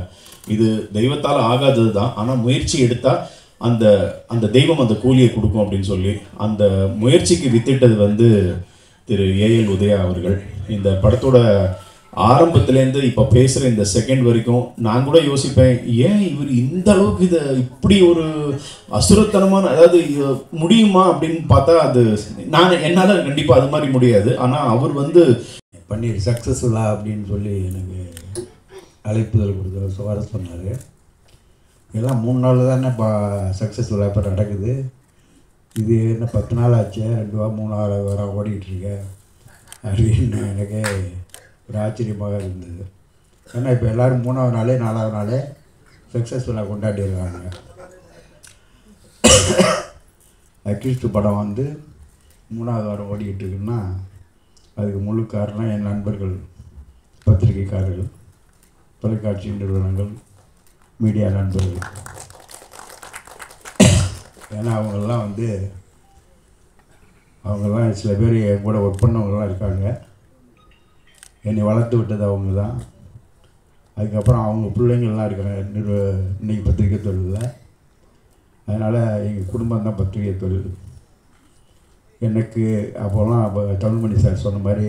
இது தெய்வத்தால் ஆகாதது தான், ஆனால் முயற்சி எடுத்தால் அந்த தெய்வம் அந்த கூலியை கொடுக்கும் அப்படின்னு சொல்லி அந்த முயற்சிக்கு வித்திட்டது வந்து திரு ஏஎல் உதயா அவர்கள். இந்த படத்தோட ஆரம்பத்துலேருந்து இப்போ பேசுகிற இந்த செகண்ட் வரைக்கும் நான் கூட யோசிப்பேன், ஏன் இவர் இந்த அளவுக்கு இதை இப்படி ஒரு அசுரத்தனமான, அதாவது முடியுமா அப்படின்னு பார்த்தா அது என்னால் கண்டிப்பாக அது மாதிரி முடியாது. ஆனால் அவர் வந்து பண்ணி சக்ஸஸ்ஃபுல்லாக அப்படின்னு சொல்லி எனக்கு அழைப்புதல் கொடுத்து வர சொன்னார். எல்லாம் 3 நாள் தானே இப்போ சக்ஸஸ்ஃபுல்லாக இப்போ நடக்குது, இது என்ன 10 நாள் ஆச்சு, 2 வாரம் 3 வாரம் ஓடிக்கிட்டுருக்க அப்படின்னு எனக்கு ஒரு ஆச்சரியமாக இருந்தது. ஏன்னா இப்போ எல்லோரும் 3ஆவது நாளே 4ஆவது நாளே சக்ஸஸ்ஃபுல்லாக கொண்டாடிடுறாங்க. அக்யூஸ்ட் படம் வந்து 3ஆவது வாரம் ஓடிக்கிட்டு இருக்குன்னா அதுக்கு முழு காரணம் என் நண்பர்கள், பத்திரிகைக்காரர்கள், தொலைக்காட்சி நிறுவனங்கள், மீடியா நண்பர்கள். ஏன்னா அவங்கெல்லாம் சில பேர் என் கூட ஒர்க் பண்ணவங்களாம் இருக்காங்க. என்னை வளர்த்து விட்டது அவங்க தான். அதுக்கப்புறம் அவங்க பிள்ளைங்கள்லாம் இருக்காங்க இன்றைக்கி பத்திரிக்கை தொழிலில். அதனால் எங்கள் குடும்பம் தான் பத்திரிகை தொழில். எனக்கு அப்போலாம் தமிழ்மணி சார் சொன்ன மாதிரி,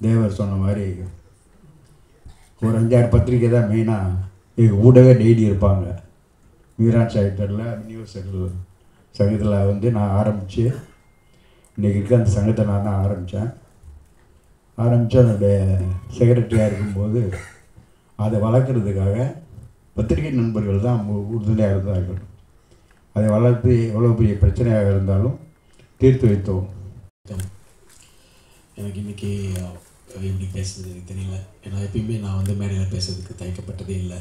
தேவர் சொன்ன மாதிரி ஒரு 5-6 பத்திரிக்கை தான் மெயினாக எங்கள் கூடவே டெய்லி இருப்பாங்க. மீரான் சாகித்தரில் நியூஸ் சங்கத்தில் நான் ஆரம்பித்து இன்றைக்கி இருக்க அந்த சங்கத்தை நான் தான் ஆரம்பித்து அதனுடைய செக்ரட்டரியாக இருக்கும்போது அதை வளர்க்குறதுக்காக பத்திரிகை நண்பர்கள் தான் உறுதுணையாக இருந்தார்கள். அதை வளர்த்து எவ்வளோ பெரிய பிரச்சனையாக இருந்தாலும் தீர்த்து வைத்தோம். எனக்கு இன்றைக்கி எப்படி பேசுறது எனக்கு தெரியல. ஏன்னா எப்பயுமே நான் மேடையில் பேசுறதுக்கு தயக்கப்பட்டதே இல்லை,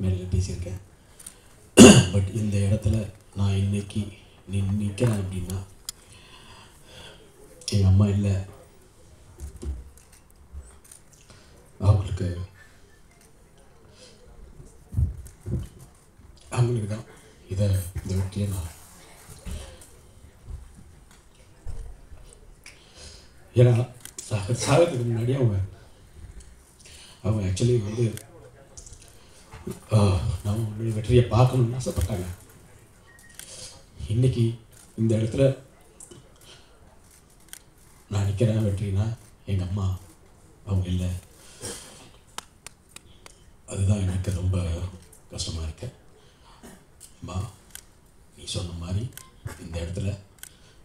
மேடையில் பேசியிருக்கேன். பட் இந்த இடத்துல நான் இன்னைக்கு நிற்கிறேன் அப்படின்னா எங்கள் அம்மா இல்லை, அவங்களுக்கு தான் இந்த வெற்றியை நான், ஏன்னா சாகிறதுக்கு முன்னாடி அவங்க ஆக்சுவலி நம்ம உன்னுடைய வெற்றியை பார்க்கணும்னு ஆசைப்பட்டாங்க. இன்றைக்கி இந்த இடத்துல நான் நிற்கிறேன் வெற்றினா எங்கள் அம்மா அவங்க இல்லை, அதுதான் எனக்கு ரொம்ப கஷ்டமாக இருக்கு. அம்மா, நீ சொன்ன மாதிரி இந்த இடத்துல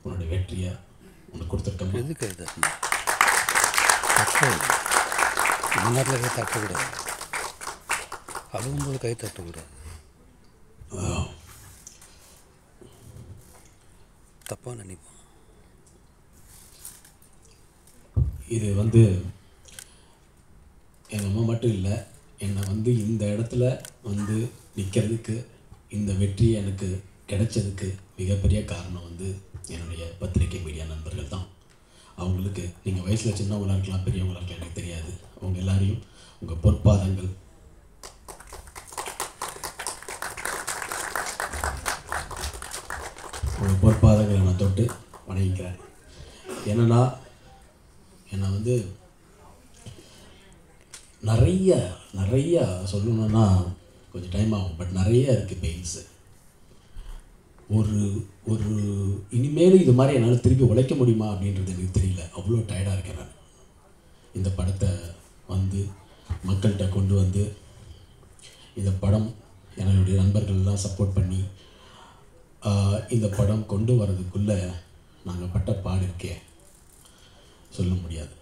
உன்னுடைய வெற்றியை உனக்கு கொடுத்துருக்கோம். எதுக்கு இது முன்னாடில் கை தட்டக்கூடாது, அழுகும்போது கை தட்டக்கூடாது, தப்பாக நினைப்போம். இது எங்கள் அம்மா மட்டும் இல்லை, என்னை இந்த இடத்துல நிற்கிறதுக்கு, இந்த வெற்றி எனக்கு கிடைச்சதுக்கு மிகப்பெரிய காரணம் என்னுடைய பத்திரிகை மீடியா நண்பர்கள் தான். அவங்களுக்கு நீங்கள் வயசில் சின்னவங்களாக இருக்கலாம், பெரியவங்களாக இருக்கலாம், எனக்கு தெரியாது. அவங்க எல்லாரையும் உங்கள் பொற்பாதங்கள் நான் தொட்டு வணங்கிக்கிறேன். என்னன்னா என்னை நிறைய சொல்லணுன்னா கொஞ்சம் டைம் ஆகும். பட் நிறைய இருக்குது பெயின்ஸு. ஒரு இனிமேல் இது மாதிரி என்னால் திருப்பி உழைக்க முடியுமா அப்படின்றது எனக்கு தெரியல. அவ்வளோ டயர்டாக இருக்கேன் நான். இந்த படத்தை மக்கள்கிட்ட கொண்டு இந்த படம் என்னுடைய நண்பர்கள்லாம் சப்போர்ட் பண்ணி இந்த படம் கொண்டு வர்றதுக்குள்ளே நாங்கள் பட்ட பாடு இருக்கே சொல்ல முடியாது.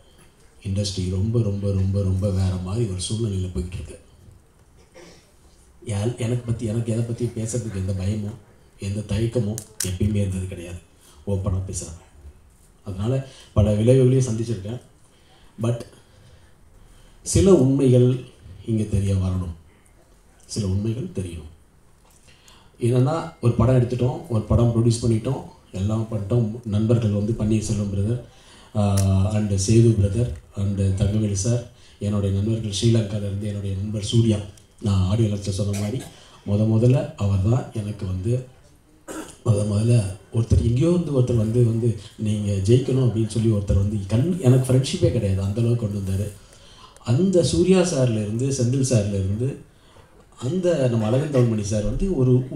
இண்டஸ்ட்ரி ரொம்ப ரொம்ப ரொம்ப ரொம்ப வேறு மாதிரி ஒரு சூழ்நிலையில் போய்கிட்டுருக்கு. எனக்கு எதை பற்றி பேசுகிறதுக்கு எந்த பயமும் எந்த தயக்கமும் எப்பயுமே இருந்தது கிடையாது. ஓப்பனாக பேசுகிறேன். அதனால் பல விளைவுகளையும் சந்திச்சிருக்கேன். பட் சில உண்மைகள் இங்கே தெரிய வரணும், சில உண்மைகள் தெரியணும். என்னென்னா, ஒரு படம் எடுத்துட்டோம், ஒரு படம் ப்ரொடியூஸ் பண்ணிட்டோம், எல்லாம் பண்ணிட்டோம். நண்பர்கள் Panneerselvam brother and Sethu brother and Thangavelu sir, என்னுடைய நண்பர்கள் ஸ்ரீலங்காவிலேருந்து என்னுடைய நண்பர் சூர்யா, நான் ஆடியோ லட்சம் சொன்ன மாதிரி முதல்ல அவர் தான் எனக்கு வந்து முதல்ல ஒருத்தர் எங்கேயோ ஒருத்தர் வந்து நீங்கள் ஜெயிக்கணும் அப்படின்னு சொல்லி ஒருத்தர் வந்து எனக்கு ஃப்ரெண்ட்ஷிப்பே கிடையாது, அந்தளவுக்கு கொண்டு வந்தார். அந்த சூர்யா சார்லேருந்து செந்தில் சார்லேருந்து அந்த நம்ம அழகன் தவன்மணி சார் வந்து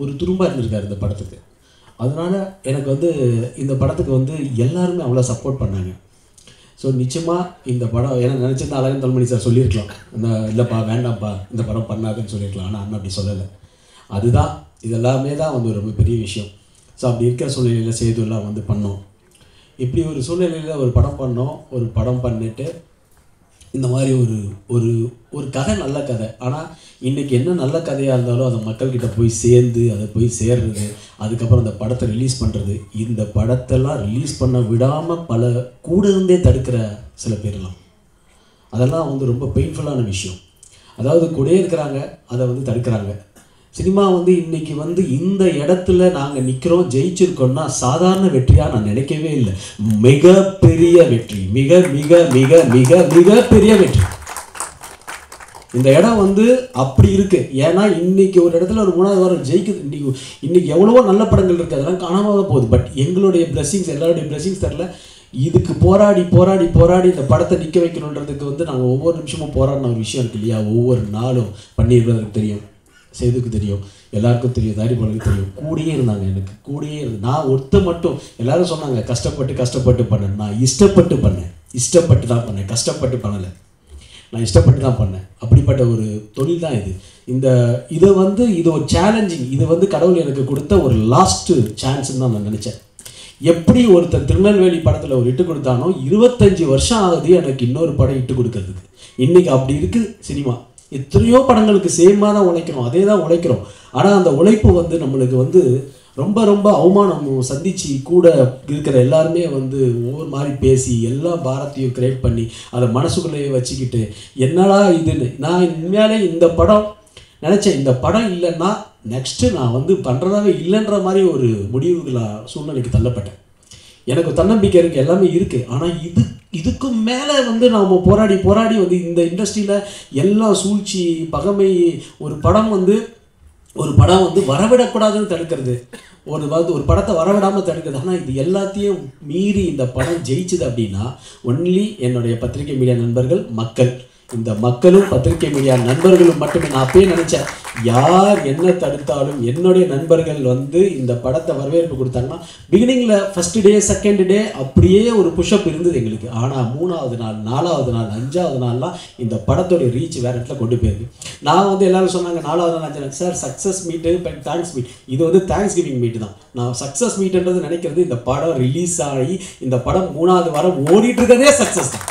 ஒரு துரும்பாக இருந்திருக்கார் இந்த படத்துக்கு. அதனால் எனக்கு வந்து இந்த படத்துக்கு வந்து எல்லாருமே அவ்வளோ சப்போர்ட் பண்ணாங்க. ஸோ நிச்சயமாக இந்த படம் ஏன்னா நினச்சிருந்தா அழகன் தவன்மணி சார் சொல்லியிருக்கலாம், இல்லைப்பா வேண்டாம்ப்பா இந்த படம் பண்ணாதுன்னு சொல்லியிருக்கலாம். ஆனால் அண்ணன் அப்படி சொல்லலை. அதுதான் இதெல்லாமே தான் வந்து ரொம்ப பெரிய விஷயம். ஸோ அப்படி இருக்கிற சூழ்நிலையில் சேதுலாம் வந்து பண்ணோம். இப்படி ஒரு சூழ்நிலையில் ஒரு படம் பண்ணோம். ஒரு படம் பண்ணிவிட்டு இந்த மாதிரி ஒரு கதை நல்ல கதை, ஆனால் இன்றைக்கி என்ன நல்ல கதையாக இருந்தாலும் அதை மக்கள்கிட்ட போய் சேர்ந்து அதை போய் சேர்றது, அதுக்கப்புறம் அந்த படத்தை ரிலீஸ் பண்ணுறது, இந்த படத்தெல்லாம் ரிலீஸ் பண்ண விடாமல் பல கூட இருந்தே தடுக்கிற சில பேர்லாம், அதெல்லாம் வந்து ரொம்ப பெயின்ஃபுல்லான விஷயம். அதாவது கூட இருக்கிறாங்க, அதை வந்து தடுக்கிறாங்க. சினிமா வந்து இன்றைக்கி வந்து இந்த இடத்துல நாங்கள் நிற்கிறோம், ஜெயிச்சிருக்கோம்னா சாதாரண வெற்றியாக நான் நினைக்கவே இல்லை. மிகப்பெரிய வெற்றி, மிக மிக மிக மிக மிகப்பெரிய வெற்றி. இந்த இடம் வந்து அப்படி இருக்குது. ஏன்னா இன்றைக்கி ஒரு இடத்துல ஒரு 3வது வாரம் ஜெயிக்குது. இன்றைக்கி எவ்வளவோ நல்ல படங்கள் இருக்குது, அதெல்லாம் காணாமல் தான் போகுது. பட் எங்களுடைய பிளெஸிங்ஸ், எல்லாருடைய பிளெஸிங்ஸ் தரல. இதுக்கு போராடி போராடி போராடி இந்த படத்தை நிற்க வைக்கணுன்றதுக்கு வந்து நாங்கள் ஒவ்வொரு நிமிஷமும் போராடின ஒரு விஷயம் இருக்கு இல்லையா. ஒவ்வொரு நாளும் பண்ணியிருக்கிறதுக்கு தெரியும், சேதுக்கு தெரியும், எல்லாருக்கும் தெரியும், தயாரிப்பாளருக்கு தெரியும். கூடயே இருந்தாங்க, எனக்கு கூடயே இருந்து. நான் ஒருத்த மட்டும் எல்லாரும் சொன்னாங்க கஷ்டப்பட்டு பண்ணேன். நான் இஷ்டப்பட்டு பண்ணேன், இஷ்டப்பட்டு தான் பண்ணேன், கஷ்டப்பட்டு பண்ணலை. நான் இஷ்டப்பட்டு தான் பண்ணேன். அப்படிப்பட்ட ஒரு தொழில் தான் இது. இது ஒரு சேலஞ்சிங். இது வந்து கடவுள் எனக்கு கொடுத்த ஒரு லாஸ்ட்டு சான்ஸ்ன்னு தான் நான் நினச்சேன். எப்படி ஒருத்தர் திருநெல்வேலி படத்தில் ஒரு இட்டு கொடுத்தானோ 25 வருஷம் ஆகுது எனக்கு இன்னொரு படம் இட்டு கொடுக்கறதுக்கு. இன்றைக்கி அப்படி இருக்குது சினிமா. எத்தனையோ படங்களுக்கு சேமாக தான் உழைக்கிறோம், அதே தான் உழைக்கிறோம். ஆனால் அந்த உழைப்பு வந்து நம்மளுக்கு வந்து ரொம்ப ரொம்ப அவமானம் சந்தித்து கூட இருக்கிற எல்லாருமே வந்து ஒவ்வொரு மாதிரி பேசி எல்லா பாரத்தையும் கிரியேட் பண்ணி அதை மனசுக்குள்ளேயே வச்சுக்கிட்டு என்னடா இதுன்னு நான் உண்மையாலே இந்த படம் நினச்சேன். இந்த படம் இல்லைன்னா நெக்ஸ்ட்டு நான் வந்து பண்ணுறதாவே இல்லைன்ற மாதிரி ஒரு சூழ்நிலைக்கு தள்ளப்பட்டேன். எனக்கு தன்னம்பிக்கை இருக்குது, எல்லாமே இருக்குது. ஆனால் இதுக்கு மேலே வந்து நாம் போராடி போராடி வந்து இந்த இண்டஸ்ட்ரியில் எல்லாம் சூழ்ச்சி, பகைமை, ஒரு படம் வந்து வரவிடக்கூடாதுன்னு தடுக்கிறது, ஒரு படத்தை வரவிடாமல் தடுக்கிறது. ஆனால் இது எல்லாத்தையும் மீறி இந்த படம் ஜெயிச்சுது அப்படின்னா ஒன்லி என்னுடைய பத்திரிகை மீடியா நண்பர்கள், மக்கள். இந்த மக்களும் பத்திரிகை மீடியா நண்பர்களும் மட்டுமே. நான் அப்பயே நினச்சேன், யார் என்ன தடுத்தாலும் என்னுடைய நண்பர்கள் வந்து இந்த படத்தை வரவேற்பு கொடுத்தாங்கன்னா பிகினிங்கில் ஃபஸ்ட்டு டே செகண்ட் டே அப்படியே ஒரு புஷ்அப் இருந்தது எங்களுக்கு. ஆனால் 3வது நாள் 4வது நாள் 5வது நாள்லாம் இந்த படத்தோடைய ரீச் வேறு இடத்துல கொண்டு போயிருக்கு. நான் வந்து எல்லோரும் சொன்னாங்க 4வது நாள் 5வது நாள் சார் சக்ஸஸ் மீட்டு தேங்க்ஸ் மீட், இது வந்து தேங்க்ஸ் கிவிங் மீட்டு தான். நான் சக்ஸஸ் மீட்டுன்றது நினைக்கிறது இந்த படம் ரிலீஸ் ஆகி இந்த படம் 3வது வாரம் ஓடிட்டுருக்கதே சக்ஸஸ் தான்,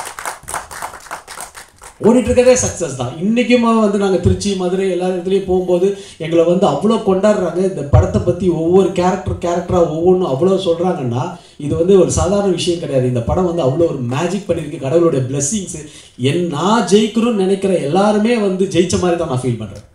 ஓடிட்டுருக்கதே சக்ஸஸ் தான். இன்றைக்கும் வந்து நாங்கள் திருச்சி, மதுரை எல்லா இடத்துலையும் போகும்போது எங்களை வந்து அவ்வளோ கொண்டாடுறாங்க. இந்த படத்தை பற்றி ஒவ்வொரு கேரக்டராக ஒவ்வொன்றும் அவ்வளோ சொல்கிறாங்கன்னா இது வந்து ஒரு சாதாரண விஷயம் கிடையாது. இந்த படம் வந்து அவ்வளோ ஒரு மேஜிக் பண்ணியிருக்கு. கடவுளுடைய பிளெஸ்ஸிங்ஸு. நான் ஜெயிக்கணும்னு நினைக்கிற எல்லாருமே வந்து ஜெயிச்ச மாதிரி தான் நான் ஃபீல் பண்ணுறேன்.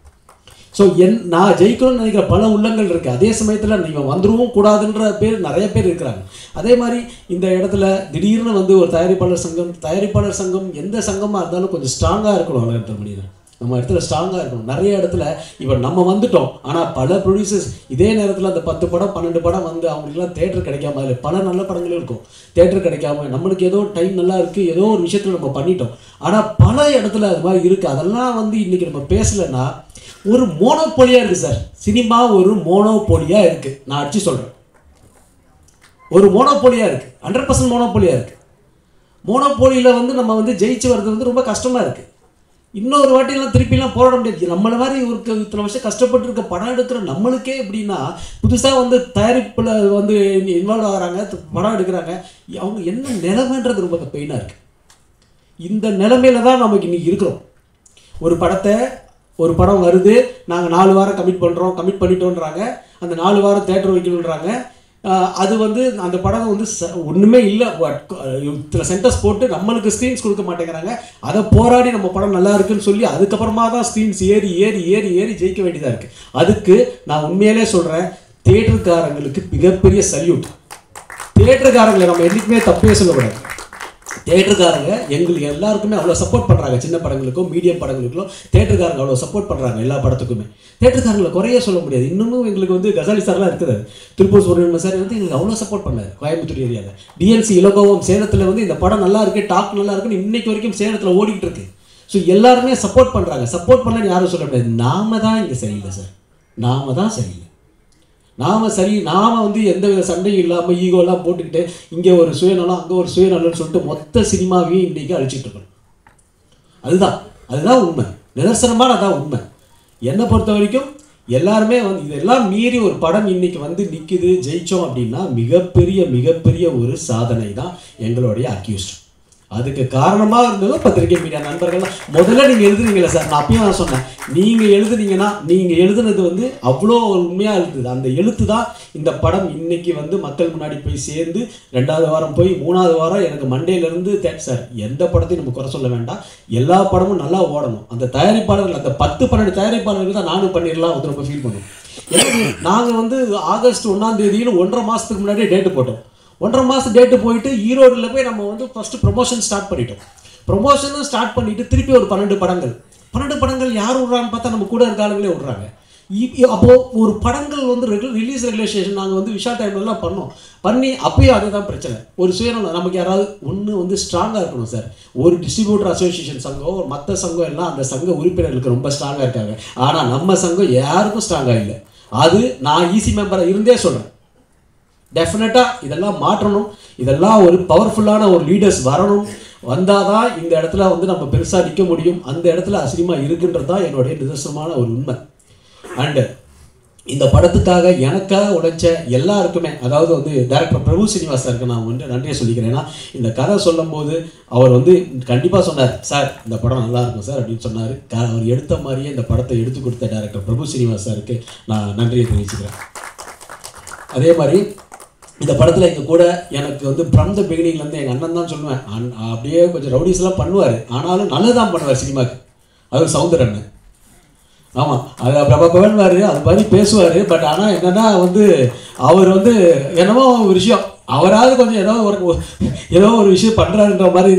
ஸோ நான் ஜெயிக்கணும்னு நினைக்கிற பல உள்ளங்கள் இருக்குது. அதே சமயத்தில் நீங்கள் வந்துடவும் கூடாதுன்ற நிறைய பேர் இருக்கிறாங்க. அதே மாதிரி இந்த இடத்துல திடீர்னு வந்து ஒரு தயாரிப்பாளர் சங்கம் எந்த சங்கமாக இருந்தாலும் கொஞ்சம் ஸ்ட்ராங்காக இருக்கணும். அழகன் மணியில் நம்ம இடத்துல ஸ்ட்ராங்காக இருக்கணும். நிறைய இடத்துல இப்போ நம்ம வந்துட்டோம், ஆனால் பல ப்ரொடியூசர்ஸ் இதே நேரத்தில் அந்த 10 படம் 12 படம் வந்து அவங்களுக்குலாம் தேட்டர் கிடைக்காம, அதில் பல நல்ல படங்களும் இருக்கும், தேட்டர் கிடைக்காம நம்மளுக்கு ஏதோ டைம் நல்லா இருக்குது, ஏதோ ஒரு விஷயத்தில் நம்ம பண்ணிட்டோம். ஆனால் பல இடத்துல அது மாதிரி இருக்குது. அதெல்லாம் வந்து இன்றைக்கி நம்ம பேசலைன்னா ஒரு மோனோபோலியாக இருக்குது சார். சினிமா ஒரு மோனோபோலியாக இருக்குது. நான் அடிச்சு சொல்கிறேன், ஒரு மோனோபோலியாக இருக்குது, 100% மோனோபோலியாக இருக்குது. மோனோபோலியில் வந்து நம்ம வந்து ஜெயிச்சு வர்றது வந்து ரொம்ப கஷ்டமாக இருக்குது. இன்னொரு வாட்டிலாம் திருப்பிலாம் போராட முடியாது. நம்மளை மாதிரி ஒரு இத்தனை வருஷம் கஷ்டப்பட்டு இருக்க படம் எடுக்கிற நம்மளுக்கே எப்படின்னா புதுசாக வந்து தயாரிப்பில் வந்து இன்வால்வ் ஆகிறாங்க, படம் எடுக்கிறாங்க, அவங்க என்ன நிலைமைன்றது ரொம்ப பெயினாக இருக்குது. இந்த நிலைமையில தான் நமக்கு இன்றைக்கி இருக்கிறோம். ஒரு படம் வருது, நாங்கள் 4 வாரம் கமிட் பண்ணிட்டோன்றாங்க, அந்த 4 வாரம் தேட்டர் வைக்கணுன்றாங்க. அது வந்து அந்த படம் வந்து ஒன்றுமே இல்லை, இத்தனை சென்டர்ஸ் போட்டு நம்மளுக்கு ஸ்க்ரீன்ஸ் கொடுக்க மாட்டேங்கிறாங்க. அதை போராடி நம்ம படம் நல்லா இருக்குன்னு சொல்லி அதுக்கப்புறமா தான் ஸ்க்ரீன்ஸ் ஏறி ஏறி ஏறி ஏறி ஜெயிக்க வேண்டியதாக இருக்குது. அதுக்கு நான் உண்மையிலே சொல்கிறேன், தியேட்டருக்காரங்களுக்கு மிகப்பெரிய சல்யூட். தியேட்டருக்காரங்களை நம்ம என்றைக்குமே தப்பே சொல்லக்கூடாது. தேட்டருக்காரங்க எங்களுக்கு எல்லாருக்குமே அவ்வளோ சப்போர்ட் பண்ணுறாங்க. சின்ன படங்களுக்கும் மீடியம் படங்களுக்கும் தேட்டருக்காரங்க அவ்வளோ சப்போர்ட் பண்ணுறாங்க. எல்லா படத்துக்குமே தேட்டருக்காரங்களை குறைய சொல்ல முடியாது. இன்னமும் எங்களுக்கு வந்து கசாலி சார்லாம் இருக்குது, திருப்பூர் சுப்ரமணியம் சார் வந்து எங்களுக்கு அவ்வளோ சப்போர்ட் பண்ணார். கோயம்புத்தூர் ஏரியாவில் டிஎன்சி இலகோவம் சேலத்தில் வந்து இந்த படம் நல்லா இருக்குது, டாக் நல்லா இருக்குன்னு இன்னைக்கு வரைக்கும் சேலத்தில் ஓடிக்கிட்டு இருக்கு. ஸோ எல்லாருமே சப்போர்ட் பண்ணுறாங்க. சப்போர்ட் பண்ணலன்னு யாரும் சொல்ல முடியாது. நாம தான் இங்கே சரியில்லை சார், நாம தான் சரியில்லை. நாம் வந்து எந்த வித சண்டையும் இல்லாமல் ஈகோலாம் போட்டுக்கிட்டு இங்கே ஒரு சுயநலம் அங்கே ஒரு சுயநலம்னு சொல்லிட்டு மொத்த சினிமாவையும் இன்றைக்கி அழிச்சிட்டு இருக்கணும். அதுதான் உண்மை, நிதர்சனமான அதான் உண்மை. என்னை பொறுத்த வரைக்கும் எல்லாருமே வந்து இதெல்லாம் மீறி ஒரு படம் இன்னைக்கு வந்து நிற்குது, ஜெயித்தோம் அப்படின்னா மிகப்பெரிய ஒரு சாதனை தான் எங்களுடைய அக்யூஸ்ட். அதுக்கு காரணமாக இருந்ததும் பத்திரிகை மீடியா நண்பர்கள்லாம். முதல்ல நீங்கள் எழுதுனீங்களே சார், நான் அப்பயும் நான் சொன்னேன், நீங்கள் எழுதுனீங்கன்னா நீங்கள் எழுதுனது வந்து அவ்வளோ உண்மையாக எழுதுது. அந்த எழுத்து தான் இந்த படம் இன்னைக்கு வந்து மக்கள் முன்னாடி போய் சேர்ந்து 2வது வாரம் போய் 3வது வாரம் எனக்கு மண்டேலேருந்து சார் எந்த படத்தையும் நம்ம குறை சொல்ல வேண்டாம், எல்லா படமும் நல்லா ஓடணும். அந்த தயாரிப்பாளர்கள் அந்த 10-12 தயாரிப்பாளர்கள் தான் நானும் பண்ணிடலாம் வந்து ரொம்ப ஃபீல் பண்ணுவோம். நாங்கள் வந்து ஆகஸ்ட் 1ஆம் தேதியில் 1.5 மாதத்துக்கு முன்னாடியே டேட்டு போட்டோம். 1.5 மாதம் டேட்டு போயிட்டு ஈரோடில் போய் நம்ம வந்து ஃபஸ்ட்டு ப்ரொமோஷன் ஸ்டார்ட் பண்ணிட்டோம். ப்ரொமோஷனும் ஸ்டார்ட் பண்ணிவிட்டு திருப்பி ஒரு 12 படங்கள் யார் விட்றான்னு பார்த்தா நம்ம கூட இருக்க ஆளுங்களே விட்றாங்க. அப்போது ஒரு படங்கள் வந்து ரிலீஸ் ரெகுலேஷன் நாங்கள் வந்து விஷா டைம்லலாம் பண்ணி அப்பயும் அதே தான் பிரச்சனை. ஒரு சுயநலம் நமக்கு யாராவது ஒன்று வந்து ஸ்ட்ராங்காக இருக்கணும் சார். ஒரு டிஸ்ட்ரிபியூட்டர் அசோசியேஷன் சங்கம் மற்ற சங்கம் எல்லாம் அந்த சங்க உறுப்பினர்களுக்கு ரொம்ப ஸ்ட்ராங்காக இருக்காங்க. ஆனால் நம்ம சங்கம் யாருக்கும் ஸ்ட்ராங்காக இல்லை. அது நான் ஈசி மெம்பராக இருந்தே சொல்கிறேன். டெஃபினட்டாக இதெல்லாம் மாற்றணும். இதெல்லாம் ஒரு பவர்ஃபுல்லான ஒரு லீடர்ஸ் வரணும். வந்தால் தான் இந்த இடத்துல வந்து நம்ம பெருசாக நிற்க முடியும். அந்த இடத்துல அசினிமா இருக்குன்றது தான் என்னுடைய நிதர்சனமான ஒரு உண்மை. அண்டு இந்த படத்துக்காக எனக்காக உழைச்ச எல்லாருக்குமே, அதாவது வந்து டைரக்டர் பிரபு ஸ்ரீனிவாஸ் சாருக்கு நான் வந்து நன்றியை சொல்லிக்கிறேன். ஏன்னா இந்த கதை சொல்லும் போது அவர் வந்து கண்டிப்பாக சொன்னார், சார் இந்த படம் நல்லா இருக்கும் சார் அப்படின்னு சொன்னார். அவர் எடுத்த மாதிரியே இந்த படத்தை எடுத்து கொடுத்த டைரக்டர் பிரபு ஸ்ரீனிவாஸ் சாருக்கு நான் நன்றியை தெரிவிச்சுக்கிறேன். அதே மாதிரி இந்த படத்தில் எங்கள் கூட எனக்கு வந்து ஃப்ரம் த பிகினிங்லேருந்து எங்கள் அண்ணன் தான் சொல்லுவேன். அப்படியே கொஞ்சம் ரவுடிஸ்லாம் பண்ணுவார், ஆனாலும் நல்லதான் பண்ணுவார் சினிமாவுக்கு. அது சவுந்தர் அண்ணன். ஆமாம், அது பிரபன்வார், அது மாதிரி பேசுவார். பட் ஆனால் என்னென்னா வந்து அவர் வந்து என்னமோ ஒரு விஷயம் அவராவது கொஞ்சம் ஏதோ ஒரு விஷயம் பண்ணுறாருன்ற மாதிரி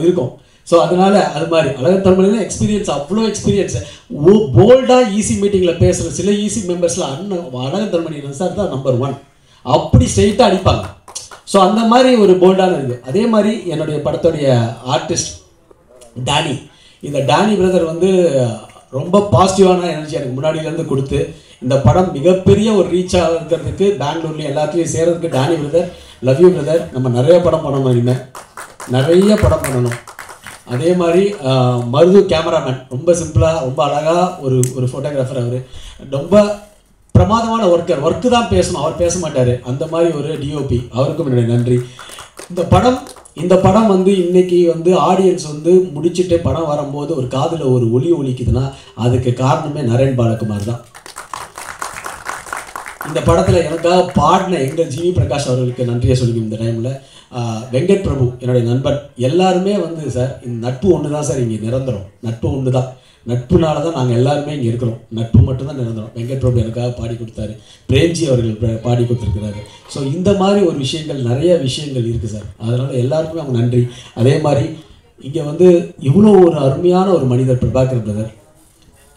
இருக்கும். ஸோ அதனால் அது மாதிரி அழகர் தன்மணியில் எக்ஸ்பீரியன்ஸ், அவ்வளோ எக்ஸ்பீரியன்ஸ். போல்டாக ஈசி மீட்டிங்கில் பேசுகிற சில ஈசி மெம்பர்ஸில் அழகர் தன்மணி சார் தான் நம்பர் 1. அப்படி ஸ்ட்ரெயிட்டாக அடிப்பாங்க. ஸோ அந்த மாதிரி ஒரு போல்டான இருக்குது. அதே மாதிரி என்னுடைய படத்துடைய ஆர்டிஸ்ட் டேனி, இந்த டேனி பிரதர் வந்து ரொம்ப பாசிட்டிவான எனர்ஜி எனக்கு முன்னாடியிலேருந்து கொடுத்து இந்த படம் மிகப்பெரிய ஒரு ரீச் ஆகிறதுக்கு பெங்களூர்லேயும் எல்லாத்துலேயும் சேர்கிறதுக்கு Danny brother, love you brother. நம்ம நிறைய படம் பண்ணணும், இனிமேல் நிறைய படம் பண்ணணும். அதே மாதிரி மருது கேமராமேன், ரொம்ப சிம்பிளாக ரொம்ப அழகாக ஒரு ஃபோட்டோகிராஃபர். அவர் ரொம்ப பிரமாதமான ஒர்க்கு தான் பேசணும், அவர் பேச மாட்டார். அந்த மாதிரி ஒரு டிஓபி, அவருக்கும் என்னுடைய நன்றி. இந்த படம் வந்து இன்னைக்கு வந்து ஆடியன்ஸ் வந்து முடிச்சுட்டு படம் வரும்போது ஒரு காதில் ஒரு ஒலிக்குதுன்னா அதுக்கு காரணமே நரேன் பாலகுமார் தான். இந்த படத்தில் எனக்காக பாடின எங்கள் ஜிவி பிரகாஷ் அவர்களுக்கு நன்றியை சொல்லிக்கணும். இந்த டைமில் வெங்கட் பிரபு என்னுடைய நண்பன், எல்லாருமே வந்து சார் இந்த நட்பு ஒன்று தான் சார், இங்கே நிரந்தரம் நட்பு ஒன்று தான். நட்புனால தான் நாங்கள் எல்லாருமே இங்கே இருக்கிறோம். நட்பு மட்டும்தான் நிரந்தரம். வெங்கட் பிரபு எனக்காக பாடி கொடுத்தாரு, பிரேம்ஜி அவர்கள் பாடி கொடுத்துருக்கிறாரு. ஸோ இந்த மாதிரி ஒரு விஷயங்கள், நிறைய விஷயங்கள் இருக்குது சார். அதனால் எல்லாருக்குமே அவங்க நன்றி. அதே மாதிரி இங்கே வந்து இவ்வளோ ஒரு அருமையான ஒரு மனிதர் பிரபாகர் பிரதர்.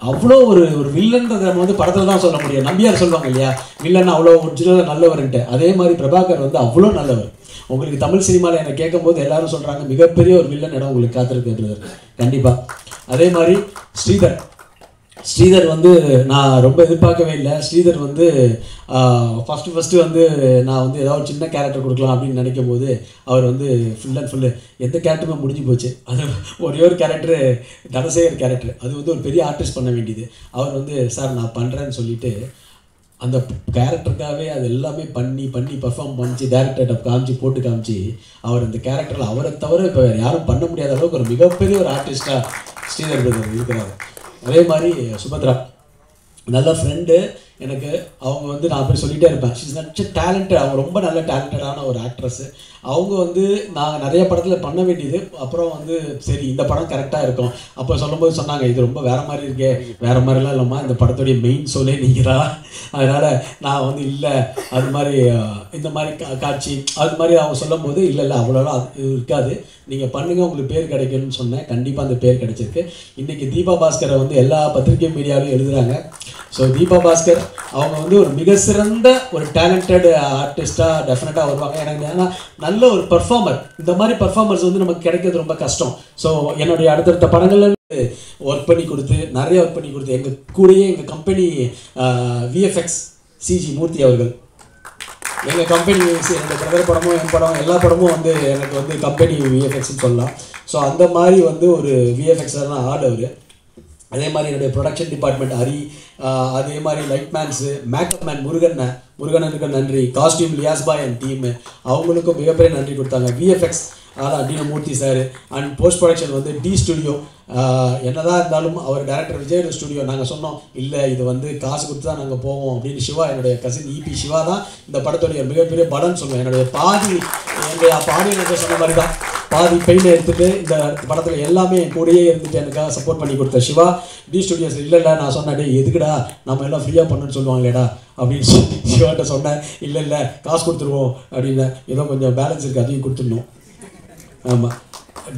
அவ்வளோ ஒரு வில்லன்றதை நம்ம வந்து படத்தில் தான் சொல்ல முடியும். நம்பியார் சொல்லுவாங்க இல்லையா, வில்லன் அவ்வளோ ஒரிஜினலாக நல்லவர்ன்ட்டு. அதே மாதிரி பிரபாகர் வந்து அவ்வளோ நல்லவர். உங்களுக்கு தமிழ் சினிமாவில் என்னை கேட்கும் போது எல்லாரும் சொல்கிறாங்க மிகப்பெரிய ஒரு வில்லன் இடம் உங்களுக்கு காத்திருக்கு பிரதர். கண்டிப்பாக. அதே மாதிரி ஸ்ரீதர் வந்து நான் ரொம்ப எதிர்பார்க்கவே இல்லை. ஸ்ரீதர் வந்து ஃபஸ்ட்டு வந்து நான் வந்து ஏதாவது சின்ன கேரக்டர் கொடுக்கலாம் அப்படின்னு நினைக்கும் போது அவர் வந்து ஃபுல் அண்ட் ஃபுல்லு எந்த கேரக்டருமே முடிஞ்சு போச்சு. அது ஒரே ஒரு கேரக்டரு, தனசேகர் கேரக்டர். அது வந்து ஒரு பெரிய ஆர்டிஸ்ட் பண்ண வேண்டியது. அவர் வந்து சார் நான் பண்ணுறேன்னு சொல்லிவிட்டு அந்த கேரக்டருக்காகவே அது எல்லாமே பண்ணி பர்ஃபார்ம் பண்ணிச்சு, டேரக்டர்கிட்ட போட்டு காமிச்சு அவர் அந்த கேரக்டரில் அவரை தவிர இப்போ யாரும் பண்ண முடியாத அளவுக்கு ஒரு மிகப்பெரிய ஒரு ஆர்டிஸ்டாக ஸ்ரீதர் பிரதர் இருக்கிறார். அதே மாதிரி சுபத்ரா நல்ல ஃப்ரெண்டு எனக்கு. அவங்க வந்து நான் போய் சொல்லிகிட்டே இருப்பேன், ஷீஸ் நட் டேலண்டட், அவங்க ரொம்ப நல்ல டேலண்டடான ஒரு ஆக்ட்ரஸ்ஸு. அவங்க வந்து நான் நிறைய படத்தில் பண்ண வேண்டியது, அப்புறம் வந்து சரி இந்த படம் கரெக்டாக இருக்கும். அப்போ சொல்லும்போது சொன்னாங்க, இது ரொம்ப வேறு மாதிரி இருக்கே, வேறு மாதிரிலாம் இல்லைம்மா, இந்த படத்துடைய மெயின் சொல்லே நீங்களா, அதனால் நான் வந்து இல்லை அது மாதிரி இந்த மாதிரி காட்சி அது மாதிரி அவங்க சொல்லும் போது இல்லை அவ்வளோலாம் இது இருக்காது, நீங்கள் பண்ணுங்கள் உங்களுக்கு பேர் கிடைக்கும்னு சொன்னேன். கண்டிப்பாக அந்த பேர் கிடைச்சிருக்கு. இன்றைக்கி தீபா பாஸ்கரை வந்து எல்லா பத்திரிகை மீடியாவிலையும் எழுதுகிறாங்க. ஸோ தீபா பாஸ்கர் அவங்க வந்து ஒரு மிக சிறந்த ஒரு டேலண்டட் ஆர்டிஸ்ட்டாக டெஃபினட்டாக வருவாங்க. எனக்கு ஏன்னா நல்ல ஒரு பர்ஃபார்மர், இந்த மாதிரி பர்ஃபார்மர்ஸ் வந்து நமக்கு கிடைக்கிறது ரொம்ப கஷ்டம். ஸோ என்னுடைய அடுத்தடுத்த படங்களில் ஒர்க் பண்ணி கொடுத்து நிறைய ஒர்க் பண்ணி கொடுத்து எங்கள் கூடயே எங்கள் கம்பெனி விஎஃப்எக்ஸ் சிஜி மூர்த்தி அவர்கள், எங்கள் கம்பெனி என்னோடய பிரதர் படமும் என் படம் எல்லா படமும் வந்து எனக்கு வந்து கம்பெனி விஎஃப்எக்ஸ்ன்னு சொல்லலாம். ஸோ அந்த மாதிரி வந்து ஒரு விஎஃப்எக்ஸான ஆள் அவர். அதே மாதிரி என்னுடைய ப்ரொடக்ஷன் டிபார்ட்மெண்ட் ஹரி, அதே மாதிரி லைட் மேன்ஸு, மேக்கப் மேன் முருகனுக்கு நன்றி, காஸ்டியூம் லியாஸ் பாய் அண்ட் டீமு அவங்களுக்கும் மிகப்பெரிய நன்றி கொடுத்தாங்க. விஎஃப்எக்ஸ் அதான் டினமூர்த்தி சார், அண்ட் போஸ்ட் ப்ரொடக்ஷன் வந்து டி ஸ்டுடியோ. என்னதான் இருந்தாலும் அவர் டைரக்டர் விஜய் ஸ்டுடியோ நாங்கள் சொன்னோம் இல்லை இது வந்து காசு கொடுத்து தான் நாங்கள் போவோம் அப்படின்னு. சிவா என்னுடைய கசின் இபி சிவா தான் இந்த படத்துடைய மிகப்பெரிய பலன்னு சொல்லுவேன். என்னுடைய பாதி எனக்கு சொன்ன மாதிரி தான் பாதி பெயினை எடுத்துகிட்டு இந்த படத்தில் எல்லாமே என் கூடயே இருந்துட்டு எனக்காக சப்போர்ட் பண்ணி கொடுத்த சிவா. டி ஸ்டுடியோஸ் இல்லை நான் சொன்னேன், எதுக்குடா நம்ம எல்லாம் ஃப்ரீயாக பண்ணுன்னு சொல்லுவாங்களேடா அப்படின்னு சொல்லி சிவாட்ட சொன்னேன். இல்லை காசு கொடுத்துருவோம் அப்படின்னு, ஏதோ கொஞ்சம் பேலன்ஸ் இருக்குது அதையும் கொடுத்துடணும். ஆமாம்,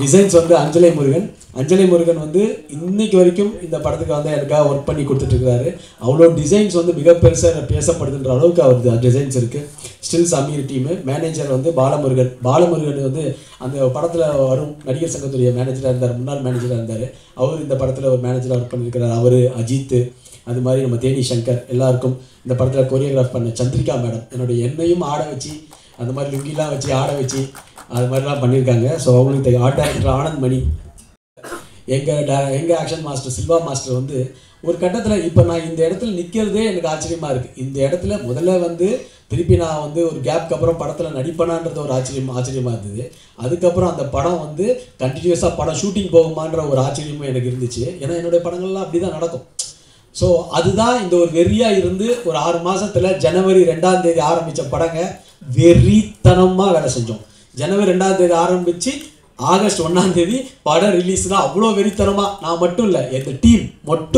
டிசைன்ஸ் வந்து அஞ்சலை முருகன் வந்து இன்னைக்கு வரைக்கும் இந்த படத்துக்கு வந்து எனக்காக ஒர்க் பண்ணி கொடுத்துட்ருக்காரு. அவ்வளோ டிசைன்ஸ் வந்து மிக பெருசாக பேசப்படுதுன்ற அளவுக்கு அவருக்கு டிசைன்ஸ் இருக்குது. ஸ்டில்ஸ் அமீர் டீமு மேனேஜர் வந்து பாலமுருகன் வந்து அந்த படத்தில் வரும் நடிகர் சங்கத்துடைய மேனேஜராக இருந்தார், முன்னாள் மேனேஜராக இருந்தார். அவர் இந்த படத்தில் ஒரு மேனேஜராக ஒர்க் பண்ணியிருக்கிறார். அவர் அஜித், அது மாதிரி நம்ம தேனி சங்கர் எல்லாருக்கும் இந்த படத்தில் கொரியோகிராஃப் பண்ண சந்திரிகா மேடம், என்னையும் ஆட வச்சு அந்த மாதிரி லுங்கிலாம் வச்சு ஆட வச்சு அது மாதிரிலாம் பண்ணியிருக்காங்க. ஸோ அவங்களுக்கு ஆர்ட் டைரக்டர் ஆனந்த் மணி, எங்கள் ஆக்ஷன் மாஸ்டர் சில்வா மாஸ்டர் வந்து ஒரு கட்டத்தில் இப்போ நான் இந்த இடத்துல நிற்கிறதே எனக்கு ஆச்சரியமாக இருக்குது. இந்த இடத்துல முதல்ல வந்து திருப்பி நான் வந்து ஒரு கேப்க்கு அப்புறம் படத்தில் நடிப்பனான்றது ஒரு ஆச்சரியமாக இருந்தது. அதுக்கப்புறம் அந்த படம் வந்து கண்டினியூஸாக படம் ஷூட்டிங் போகுமான்ற ஒரு ஆச்சரியமும் எனக்கு இருந்துச்சு. ஏன்னா என்னுடைய படங்கள்லாம் அப்படி தான் நடக்கும். ஸோ அதுதான் இந்த ஒரு வெறியாக இருந்து ஒரு 6 மாதத்தில் ஜனவரி 2ஆம் தேதி ஆரம்பித்த படங்க வெறித்தனமாக வேலை செஞ்சோம். ஜனவரி 2ஆம் தேதி ஆரம்பித்து ஆகஸ்ட் 1ஆம் தேதி படம் ரிலீஸ் தான். அவ்வளோ வெறித்தனமாக நான் மட்டும் இல்லை, எங்கள் டீம்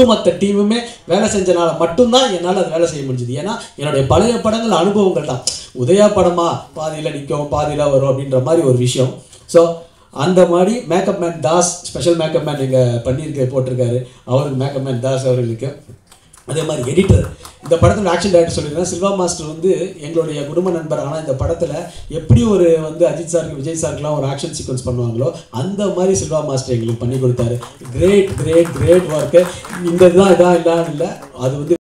மொத்த டீமுமே வேலை செஞ்சனால மட்டும்தான் என்னால் அது வேலை செய்ய முடிஞ்சுது. ஏன்னா என்னுடைய பழைய படங்கள் அனுபவங்கள் தான். உதயா படமாக பாதியில் நிற்கும் பாதியில் வரும் அப்படின்ற மாதிரி ஒரு விஷயம். ஸோ அந்த மாதிரி makeup man Das, special makeup man இங்கே போட்டிருக்காரு, அவருக்கு மேக்கப் மேன் தாஸ் அவர்களுக்கு. அதே மாதிரி எடிட்டர், இந்த படத்தில் ஆக்ஷன் டைரக்டர் சொல்லியிருக்கேன் சில்வா மாஸ்டர் வந்து எங்களுடைய குடும்ப நண்பர். ஆனால் இந்த படத்தில் எப்படி ஒரு வந்து அஜித் சாருக்கு விஜய் சாருக்குலாம் ஒரு ஆக்ஷன் சீக்வன்ஸ் பண்ணுவாங்களோ அந்த மாதிரி சில்வா மாஸ்டர் எங்களுக்கு பண்ணி கொடுத்தாரு. Great work. இந்த இதான் இல்லை அது வந்து